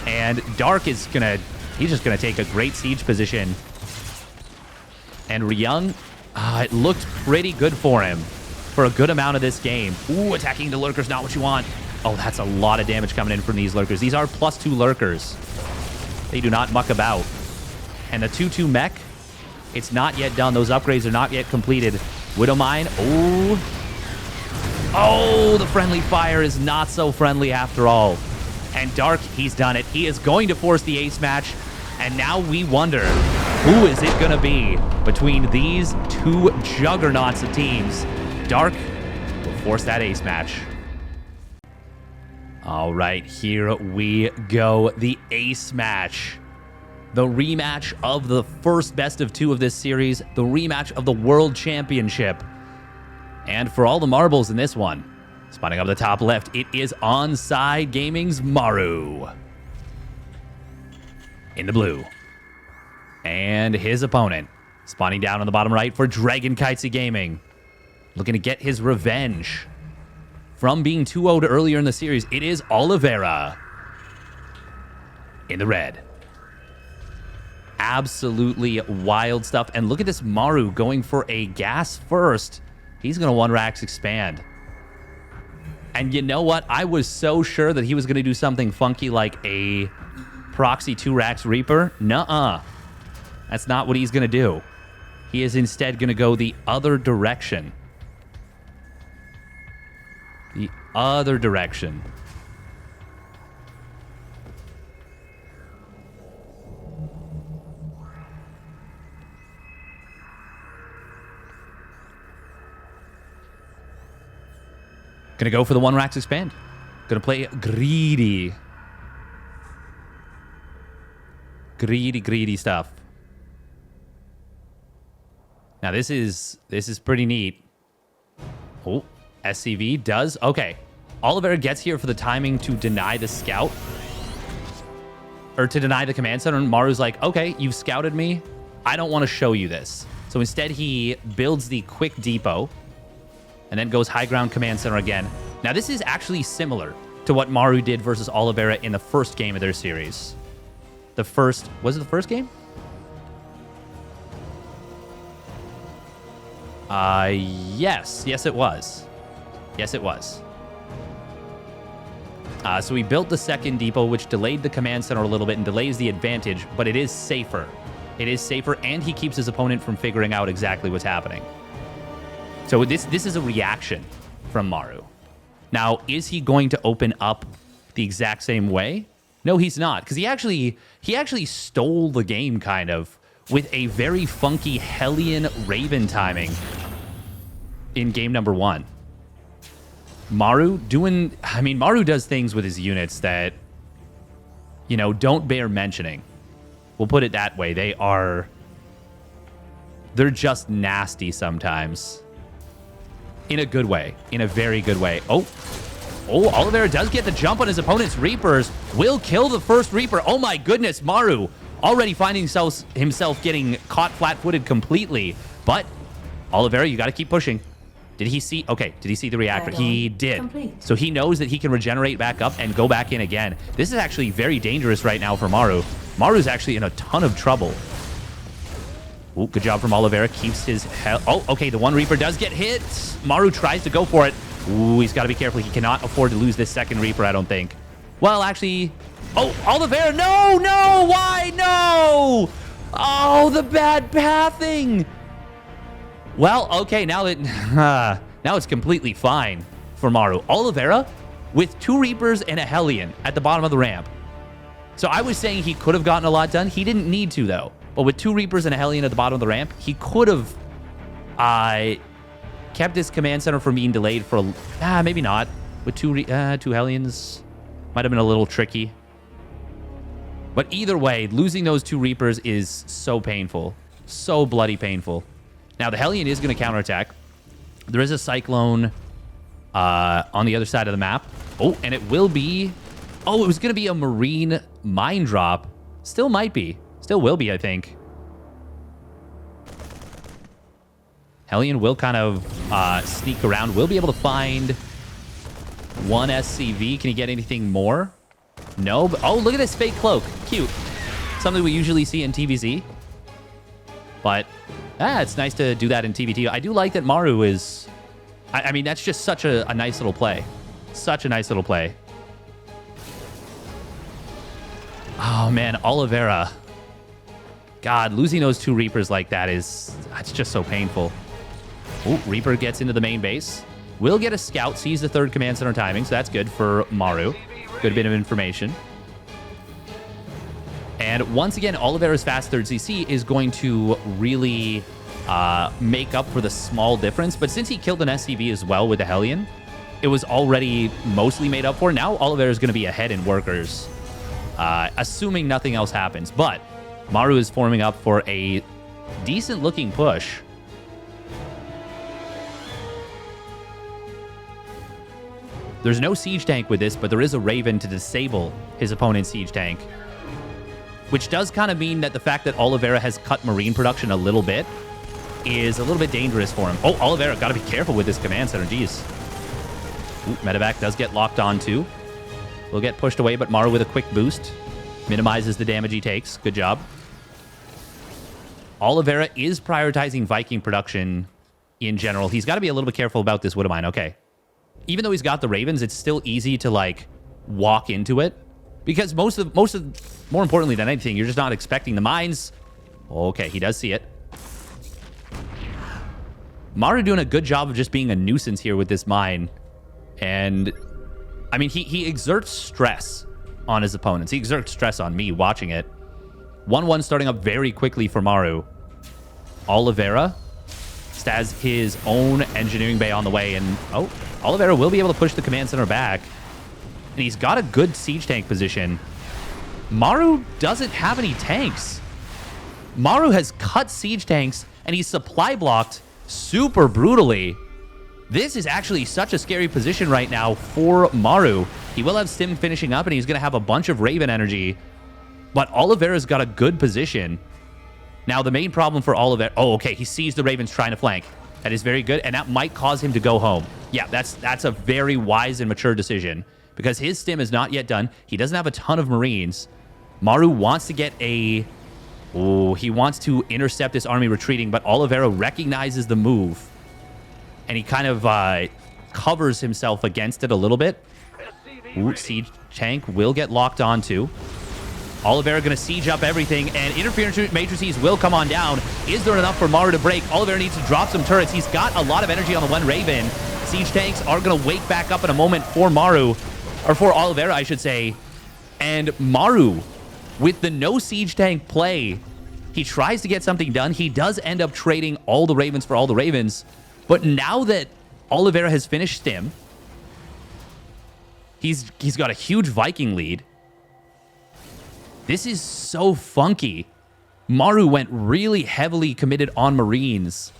And Dark is going to... He's just going to take a great siege position. And Ryung, it looked pretty good for him for a good amount of this game. Ooh, attacking the Lurkers, not what you want. Oh, that's a lot of damage coming in from these Lurkers. These are +2 Lurkers. They do not muck about. And the 2-2 mech, it's not yet done. Those upgrades are not yet completed. Widowmine, oh. Oh, the friendly fire is not so friendly after all. And Dark, he's done it. He is going to force the ace match. And now we wonder, who is it going to be between these two juggernauts of teams? Dark will force that ace match. All right, here we go. The ace match. The rematch of the first best of 2 of this series. The rematch of the World Championship. And for all the marbles in this one, spawning up the top left, it is Onsyde Gaming's Maru. In the blue. And his opponent, spawning down on the bottom right for Dragon Kitesy Gaming. Looking to get his revenge from being 2-0'd earlier in the series. It is Oliveira in the red. Absolutely wild stuff. And look at this Maru going for a gas first. He's going to 1-Rax expand. And you know what? I was so sure that he was going to do something funky like a proxy 2-Rax Reaper. Nuh-uh. That's not what he's going to do. He is instead going to go the other direction. The other direction. Gonna go for the 1-Rax expand. Gonna play greedy. Greedy stuff. Now this is pretty neat. Oh, SCV does. Okay. Oliveira gets here for the timing to deny the scout. Or to deny the command center. And Maru's like, okay, you've scouted me. I don't want to show you this. So instead he builds the quick depot. And then goes high ground command center again. Now this is actually similar to what Maru did versus Oliveira in the first game of their series. Was it the first game? Yes. Yes, it was. Yes, it was. So we built the second depot, which delayed the command center a little bit and delays the advantage, but it is safer. It is safer, and he keeps his opponent from figuring out exactly what's happening. So this is a reaction from Maru. Now, is he going to open up the exact same way? No, he's not, because he actually stole the game, kind of, with a very funky Hellion Raven timing in game number 1. Maru doing... I mean, Maru does things with his units that, you know, don't bear mentioning. We'll put it that way. They're just nasty sometimes. In a good way. In a very good way. Oh, Oliveira does get the jump on his opponent's Reapers. Will kill the first Reaper. Oh my goodness, Maru already finding himself getting caught flat-footed completely. But Oliveira, you got to keep pushing. Did he see? Okay, did he see the reactor? He did. Complete. So he knows that he can regenerate back up and go back in again. This is actually very dangerous right now for Maru. Maru's actually in a ton of trouble. Ooh, good job from Oliveira. Keeps his health. Oh, okay, the one Reaper does get hit. Maru tries to go for it. Ooh, he's got to be careful. He cannot afford to lose this second Reaper, I don't think. Well, actually... Oh, Oliveira! No! No! Why? No! Oh, the bad pathing! Well, okay, now that... now it's completely fine for Maru. Oliveira with 2 Reapers and a Hellion at the bottom of the ramp. So I was saying he could have gotten a lot done. He didn't need to, though. But with 2 Reapers and a Hellion at the bottom of the ramp, he could have kept his command center from being delayed for maybe not. With 2 Hellions, might have been a little tricky. But either way, losing those 2 Reapers is so painful. So bloody painful. Now, the Hellion is going to counterattack. There is a Cyclone on the other side of the map. Oh, and it will be... Oh, it was going to be a Marine mine drop. Still might be. Still will be, I think. Hellion will kind of sneak around. Will be able to find 1 SCV. Can he get anything more? No. But, oh, look at this fake cloak. Cute. Something we usually see in TVZ. But, it's nice to do that in TVT. I do like that Maru is... I mean, that's just such a nice little play. Such a nice little play. Oh, man. Oliveira. God, losing those 2 Reapers like that it's just so painful. Oh, Reaper gets into the main base. Will get a scout, sees the 3rd command center timing, so that's good for Maru. Good bit of information. And once again, Oliveira's fast 3rd CC is going to really make up for the small difference. But since he killed an SCV as well with the Hellion, it was already mostly made up for. Now Oliveira's going to be ahead in workers, assuming nothing else happens. But Maru is forming up for a decent-looking push. There's no siege tank with this, but there is a Raven to disable his opponent's siege tank. Which does kind of mean that the fact that Oliveira has cut Marine production a little bit is a little bit dangerous for him. Oh, Oliveira, got to be careful with this command center. Jeez. Ooh, medevac does get locked on, too. Will get pushed away, but Maru with a quick boost. Minimizes the damage he takes. Good job. Oliveira is prioritizing Viking production in general. He's got to be a little bit careful about this Wood Mine. Okay. Even though he's got the Ravens, it's still easy to, like, walk into it. Because more importantly than anything, you're just not expecting the mines. Okay, he does see it. Maru doing a good job of just being a nuisance here with this mine. And, I mean, he exerts stress on his opponents. He exerts stress on me watching it. 1-1 starting up very quickly for Maru. Oliveira has his own engineering bay on the way. And, oh, Oliveira will be able to push the command center back. And he's got a good siege tank position. Maru doesn't have any tanks. Maru has cut siege tanks, and he's supply blocked super brutally. This is actually such a scary position right now for Maru. He will have Stim finishing up, and he's going to have a bunch of Raven energy. But Oliveira's got a good position. Now, the main problem for Oliveira... Oh, okay, he sees the Ravens trying to flank. That is very good, and that might cause him to go home. Yeah, that's a very wise and mature decision. Because his Stim is not yet done. He doesn't have a ton of Marines. Maru wants to get a... Oh, he wants to intercept this army retreating, but Oliveira recognizes the move. And he kind of covers himself against it a little bit. Ooh, siege tank will get locked onto. Oliveira going to siege up everything, and interference matrices will come on down. Is there enough for Maru to break? Oliveira needs to drop some turrets. He's got a lot of energy on the one Raven. Siege tanks are going to wake back up in a moment for Maru. Or for Oliveira, I should say. And Maru, with the no siege tank play, he tries to get something done. He does end up trading all the Ravens for all the Ravens. But now that Oliveira has finished Stim, He's got a huge Viking lead. This is so funky. Maru went really heavily committed on Marines.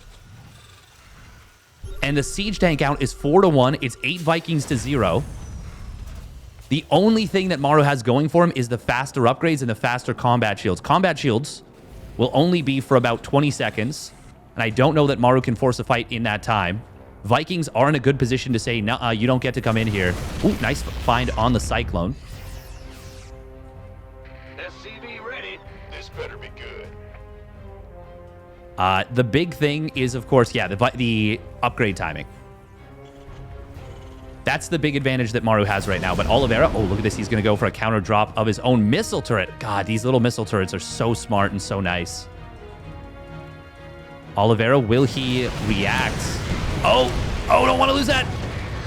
And the siege tank count is 4-1. It's 8 Vikings to 0. The only thing that Maru has going for him is the faster upgrades and the faster combat shields. Combat shields will only be for about 20 seconds. And I don't know that Maru can force a fight in that time. Vikings are in a good position to say, nuh-uh, you don't get to come in here. Ooh, nice find on the Cyclone. SCV ready. This better be good. The big thing is, of course, yeah, the upgrade timing. That's the big advantage that Maru has right now. But Oliveira, oh, look at this. He's going to go for a counter drop of his own missile turret. God, these little missile turrets are so smart and so nice. Oliveira, will he react? Oh, don't want to lose that.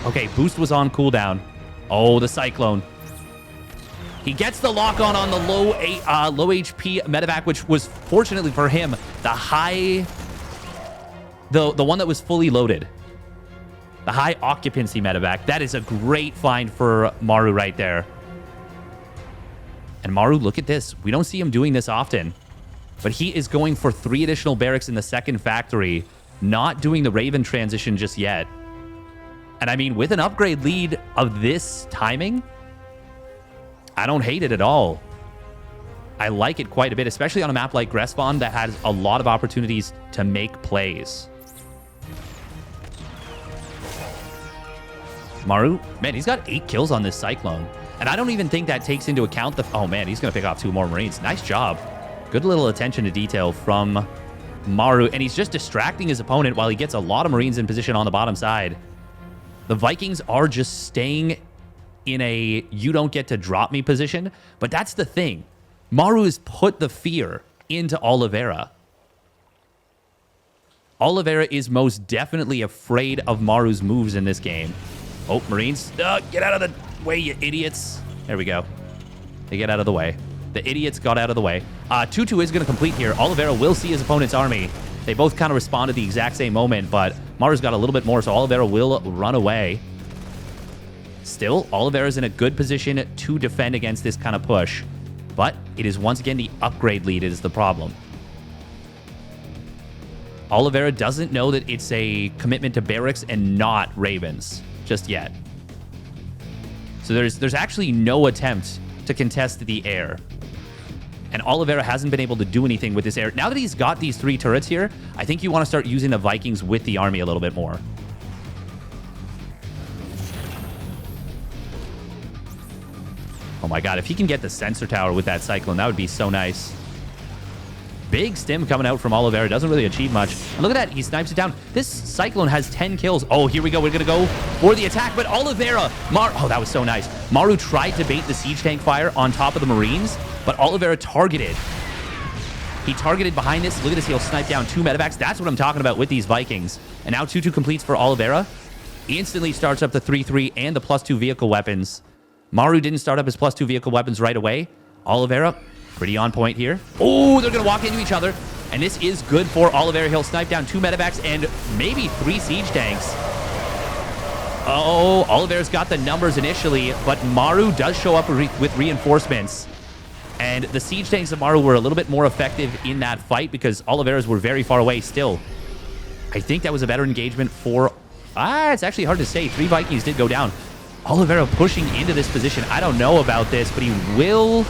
Okay, boost was on cooldown. Oh, the Cyclone. He gets the lock on the low HP medevac, which was, fortunately for him, the one that was fully loaded. The high occupancy medevac. That is a great find for Maru right there. And Maru, look at this. We don't see him doing this often. But he is going for 3 additional barracks in the second factory, not doing the Raven transition just yet. And I mean, with an upgrade lead of this timing, I don't hate it at all. I like it quite a bit, especially on a map like Gresfond that has a lot of opportunities to make plays. Maru, man, he's got 8 kills on this Cyclone. And I don't even think that takes into account the... Oh, man, he's going to pick off 2 more Marines. Nice job. Good little attention to detail from Maru. And he's just distracting his opponent while he gets a lot of Marines in position on the bottom side. The Vikings are just staying in a you don't get to drop me position. But that's the thing. Maru has put the fear into Oliveira. Oliveira is most definitely afraid of Maru's moves in this game. Oh, Marines. Get out of the way, you idiots. There we go. They get out of the way. The idiots got out of the way. 2-2 is going to complete here. Oliveira will see his opponent's army. They both kind of respond at the exact same moment, but Maru's got a little bit more, so Oliveira will run away. Still, Oliveira's in a good position to defend against this kind of push. But it is once again the upgrade lead is the problem. Oliveira doesn't know that it's a commitment to barracks and not Ravens just yet. So there's actually no attempt to contest the air. And Oliveira hasn't been able to do anything with this air. Now that he's got these 3 turrets here, I think you want to start using the Vikings with the army a little bit more. Oh my god, if he can get the sensor tower with that Cyclone, that would be so nice. Big stim coming out from Oliveira. Doesn't really achieve much. And look at that. He snipes it down. This Cyclone has 10 kills. Oh, here we go. We're going to go for the attack. But Oliveira... Oh, that was so nice. Maru tried to bait the siege tank fire on top of the Marines, but Oliveira targeted. He targeted behind this. Look at this. He'll snipe down 2 medevacs. That's what I'm talking about with these Vikings. And now 2-2 completes for Oliveira. He instantly starts up the 3-3 and the +2 vehicle weapons. Maru didn't start up his +2 vehicle weapons right away. Oliveira... pretty on point here. Oh, they're going to walk into each other. And this is good for Oliveira. He'll snipe down 2 medevacs and maybe 3 siege tanks. Oh, Oliveira's got the numbers initially, but Maru does show up with reinforcements. And the siege tanks of Maru were a little bit more effective in that fight because Oliveira's were very far away still. I think that was a better engagement for... it's actually hard to say. 3 Vikings did go down. Oliveira pushing into this position. I don't know about this, but he will...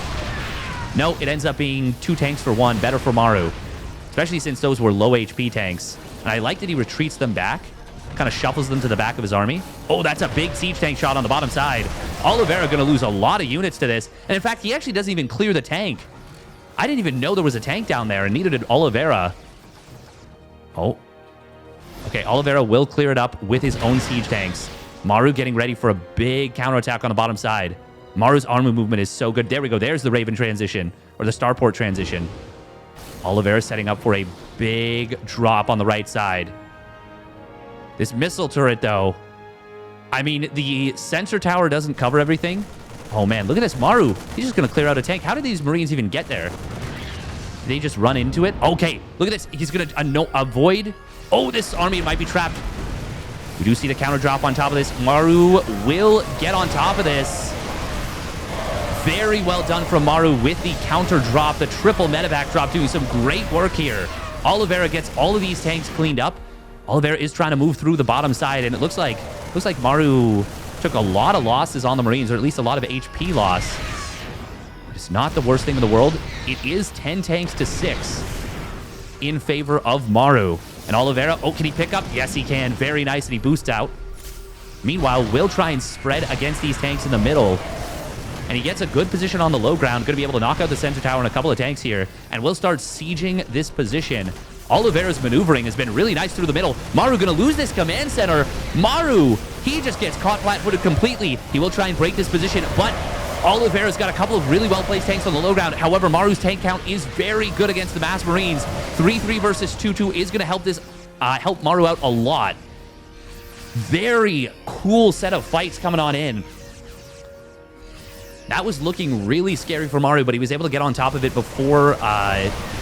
No, it ends up being 2 tanks for 1. Better for Maru. Especially since those were low HP tanks. And I like that he retreats them back. Kind of shuffles them to the back of his army. Oh, that's a big siege tank shot on the bottom side. Oliveira going to lose a lot of units to this. And in fact, he actually doesn't even clear the tank. I didn't even know there was a tank down there, and neither did Oliveira. Oh. Okay, Oliveira will clear it up with his own siege tanks. Maru getting ready for a big counterattack on the bottom side. Maru's army movement is so good. There we go. There's the Raven transition, or the Starport transition. Oliveira setting up for a big drop on the right side. This missile turret, though. I mean, the sensor tower doesn't cover everything. Oh, man. Look at this. Maru. He's just going to clear out a tank. How did these Marines even get there? Did they just run into it? Okay. Look at this. He's going to avoid... Oh, this army might be trapped. We do see the counter drop on top of this. Maru will get on top of this. Very well done from Maru with the counter drop, the triple medevac drop, doing some great work here. Oliveira gets all of these tanks cleaned up. Oliveira is trying to move through the bottom side, and it looks like Maru took a lot of losses on the Marines, or at least a lot of HP loss. It's not the worst thing in the world. It is 10 tanks to 6 in favor of Maru. And Oliveira, oh, can he pick up? Yes, he can. Very nice, and he boosts out. Meanwhile, will try and spread against these tanks in the middle. And he gets a good position on the low ground. Going to be able to knock out the center tower and a couple of tanks here. And we'll start sieging this position. Oliveira's maneuvering has been really nice through the middle. Maru going to lose this command center. Maru, he just gets caught flat-footed completely. He will try and break this position, but Oliveira's got a couple of really well-placed tanks on the low ground. However, Maru's tank count is very good against the mass Marines. 3-3 versus 2-2 is going to help Maru out a lot. Very cool set of fights coming on in. That was looking really scary for Maru, but he was able to get on top of it before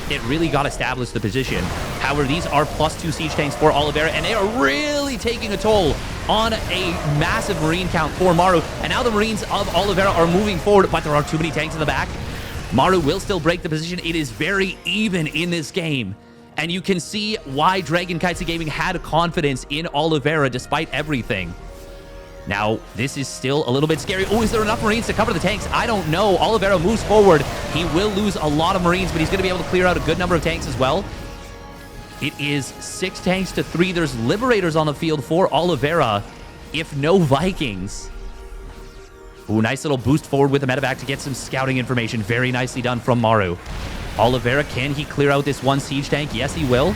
it really got established the position. However, these are +2 siege tanks for Oliveira, and they are really taking a toll on a massive Marine count for Maru. And now the Marines of Oliveira are moving forward, but there are too many tanks in the back. Maru will still break the position. It is very even in this game. And you can see why Dragon Kites Gaming had confidence in Oliveira despite everything. Now, this is still a little bit scary. Oh, is there enough Marines to cover the tanks? I don't know. Oliveira moves forward. He will lose a lot of Marines, but he's going to be able to clear out a good number of tanks as well. It is 6 tanks to 3. There's Liberators on the field for Oliveira, if no Vikings. Ooh, nice little boost forward with the medevac to get some scouting information. Very nicely done from Maru. Oliveira, can he clear out this one siege tank? Yes, he will.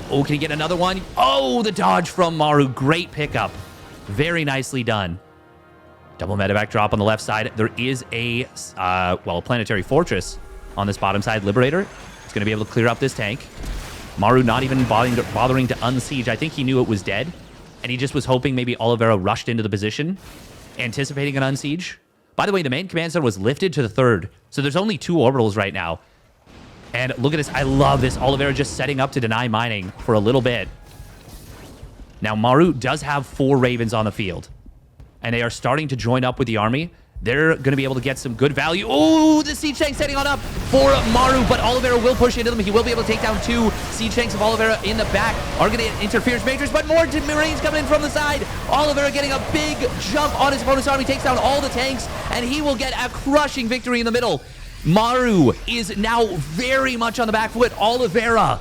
Oh, can he get another one? Oh, the dodge from Maru. Great pickup. Very nicely done. Double medevac drop on the left side. There is a, planetary fortress on this bottom side. Liberator. It's going to be able to clear up this tank. Maru not even bothering to unsiege. I think he knew it was dead, and he just was hoping maybe Oliveira rushed into the position, anticipating an unsiege. By the way, the main command center was lifted to the 3rd, so there's only 2 orbitals right now. And look at this. I love this. Oliveira just setting up to deny mining for a little bit. Now, Maru does have 4 Ravens on the field, and they are starting to join up with the army. They're going to be able to get some good value. Oh, the siege tank setting on up for Maru, but Oliveira will push into them. He will be able to take down 2 siege tanks of Oliveira in the back. Are going to get interference matrix, but more Marines coming in from the side. Oliveira getting a big jump on his opponent's army, takes down all the tanks, and he will get a crushing victory in the middle. Maru is now very much on the back foot. Oliveira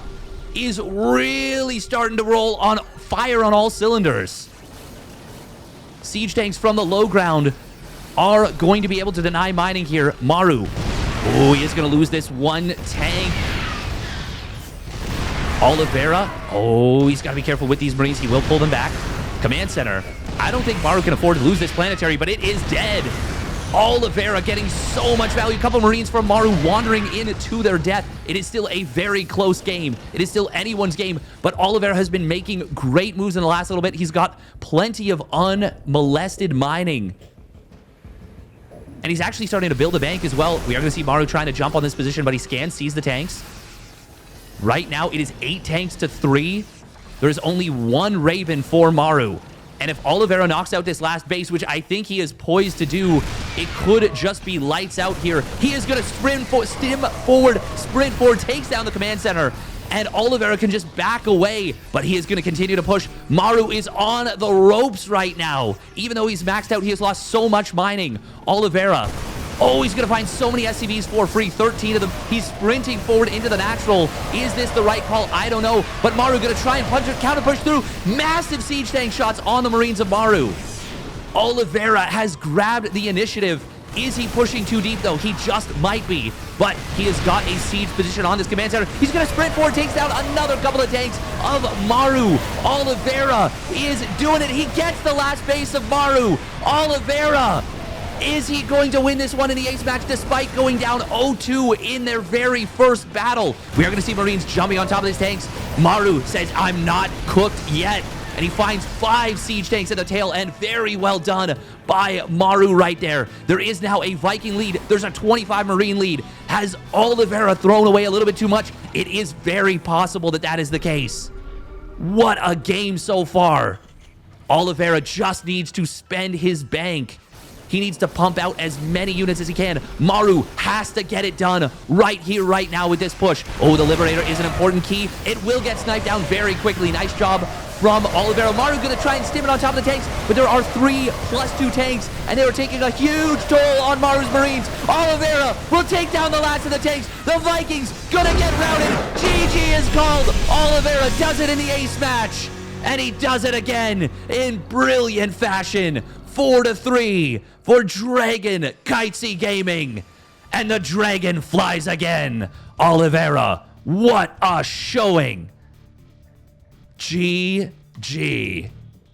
is really starting to roll on fire on all cylinders. Siege tanks from the low ground are going to be able to deny mining here. Maru. Oh, he is going to lose this one tank. Oliveira. Oh, he's got to be careful with these Marines. He will pull them back. Command center. I don't think Maru can afford to lose this planetary, but it is dead. Oliveira getting so much value. A couple Marines from Maru wandering into their death. It is still a very close game. It is still anyone's game, but Oliveira has been making great moves in the last little bit. He's got plenty of unmolested mining. And he's actually starting to build a bank as well. We are going to see Maru trying to jump on this position, but he scans, sees the tanks. Right now, it is 8 tanks to 3. There is only 1 Raven for Maru. And if Oliveira knocks out this last base, which I think he is poised to do, it could just be lights out here. He is going to sprint forward, takes down the command center, and Oliveira can just back away, but he is going to continue to push. Maru is on the ropes right now. Even though he's maxed out, he has lost so much mining. Oliveira, oh, he's going to find so many SCVs for free, 13 of them. He's sprinting forward into the natural. Is this the right call? I don't know. But Maru going to try and counter push through. Massive siege tank shots on the Marines of Maru. Oliveira has grabbed the initiative. Is he pushing too deep, though? He just might be. But he has got a siege position on this command center. He's going to sprint forward, takes down another couple of tanks of Maru. Oliveira is doing it. He gets the last base of Maru. Oliveira. Is he going to win this one in the ace match despite going down 0-2 in their very first battle? We are going to see Marines jumping on top of these tanks. Maru says, I'm not cooked yet. And he finds 5 siege tanks at the tail end. Very well done by Maru right there. There is now a Viking lead. There's a 25 Marine lead. Has Oliveira thrown away a little bit too much? It is very possible that that is the case. What a game so far. Oliveira just needs to spend his bank. He needs to pump out as many units as he can. Maru has to get it done right here, right now with this push. Oh, the Liberator is an important key. It will get sniped down very quickly. Nice job from Oliveira. Maru going to try and stim it on top of the tanks, but there are 3+2 tanks, and they are taking a huge toll on Maru's Marines. Oliveira will take down the last of the tanks. The Vikings going to get routed. GG is called. Oliveira does it in the ace match, and he does it again in brilliant fashion. 4-3 for Dragon Kitesy Gaming. And the dragon flies again. Oliveira, what a showing. GG.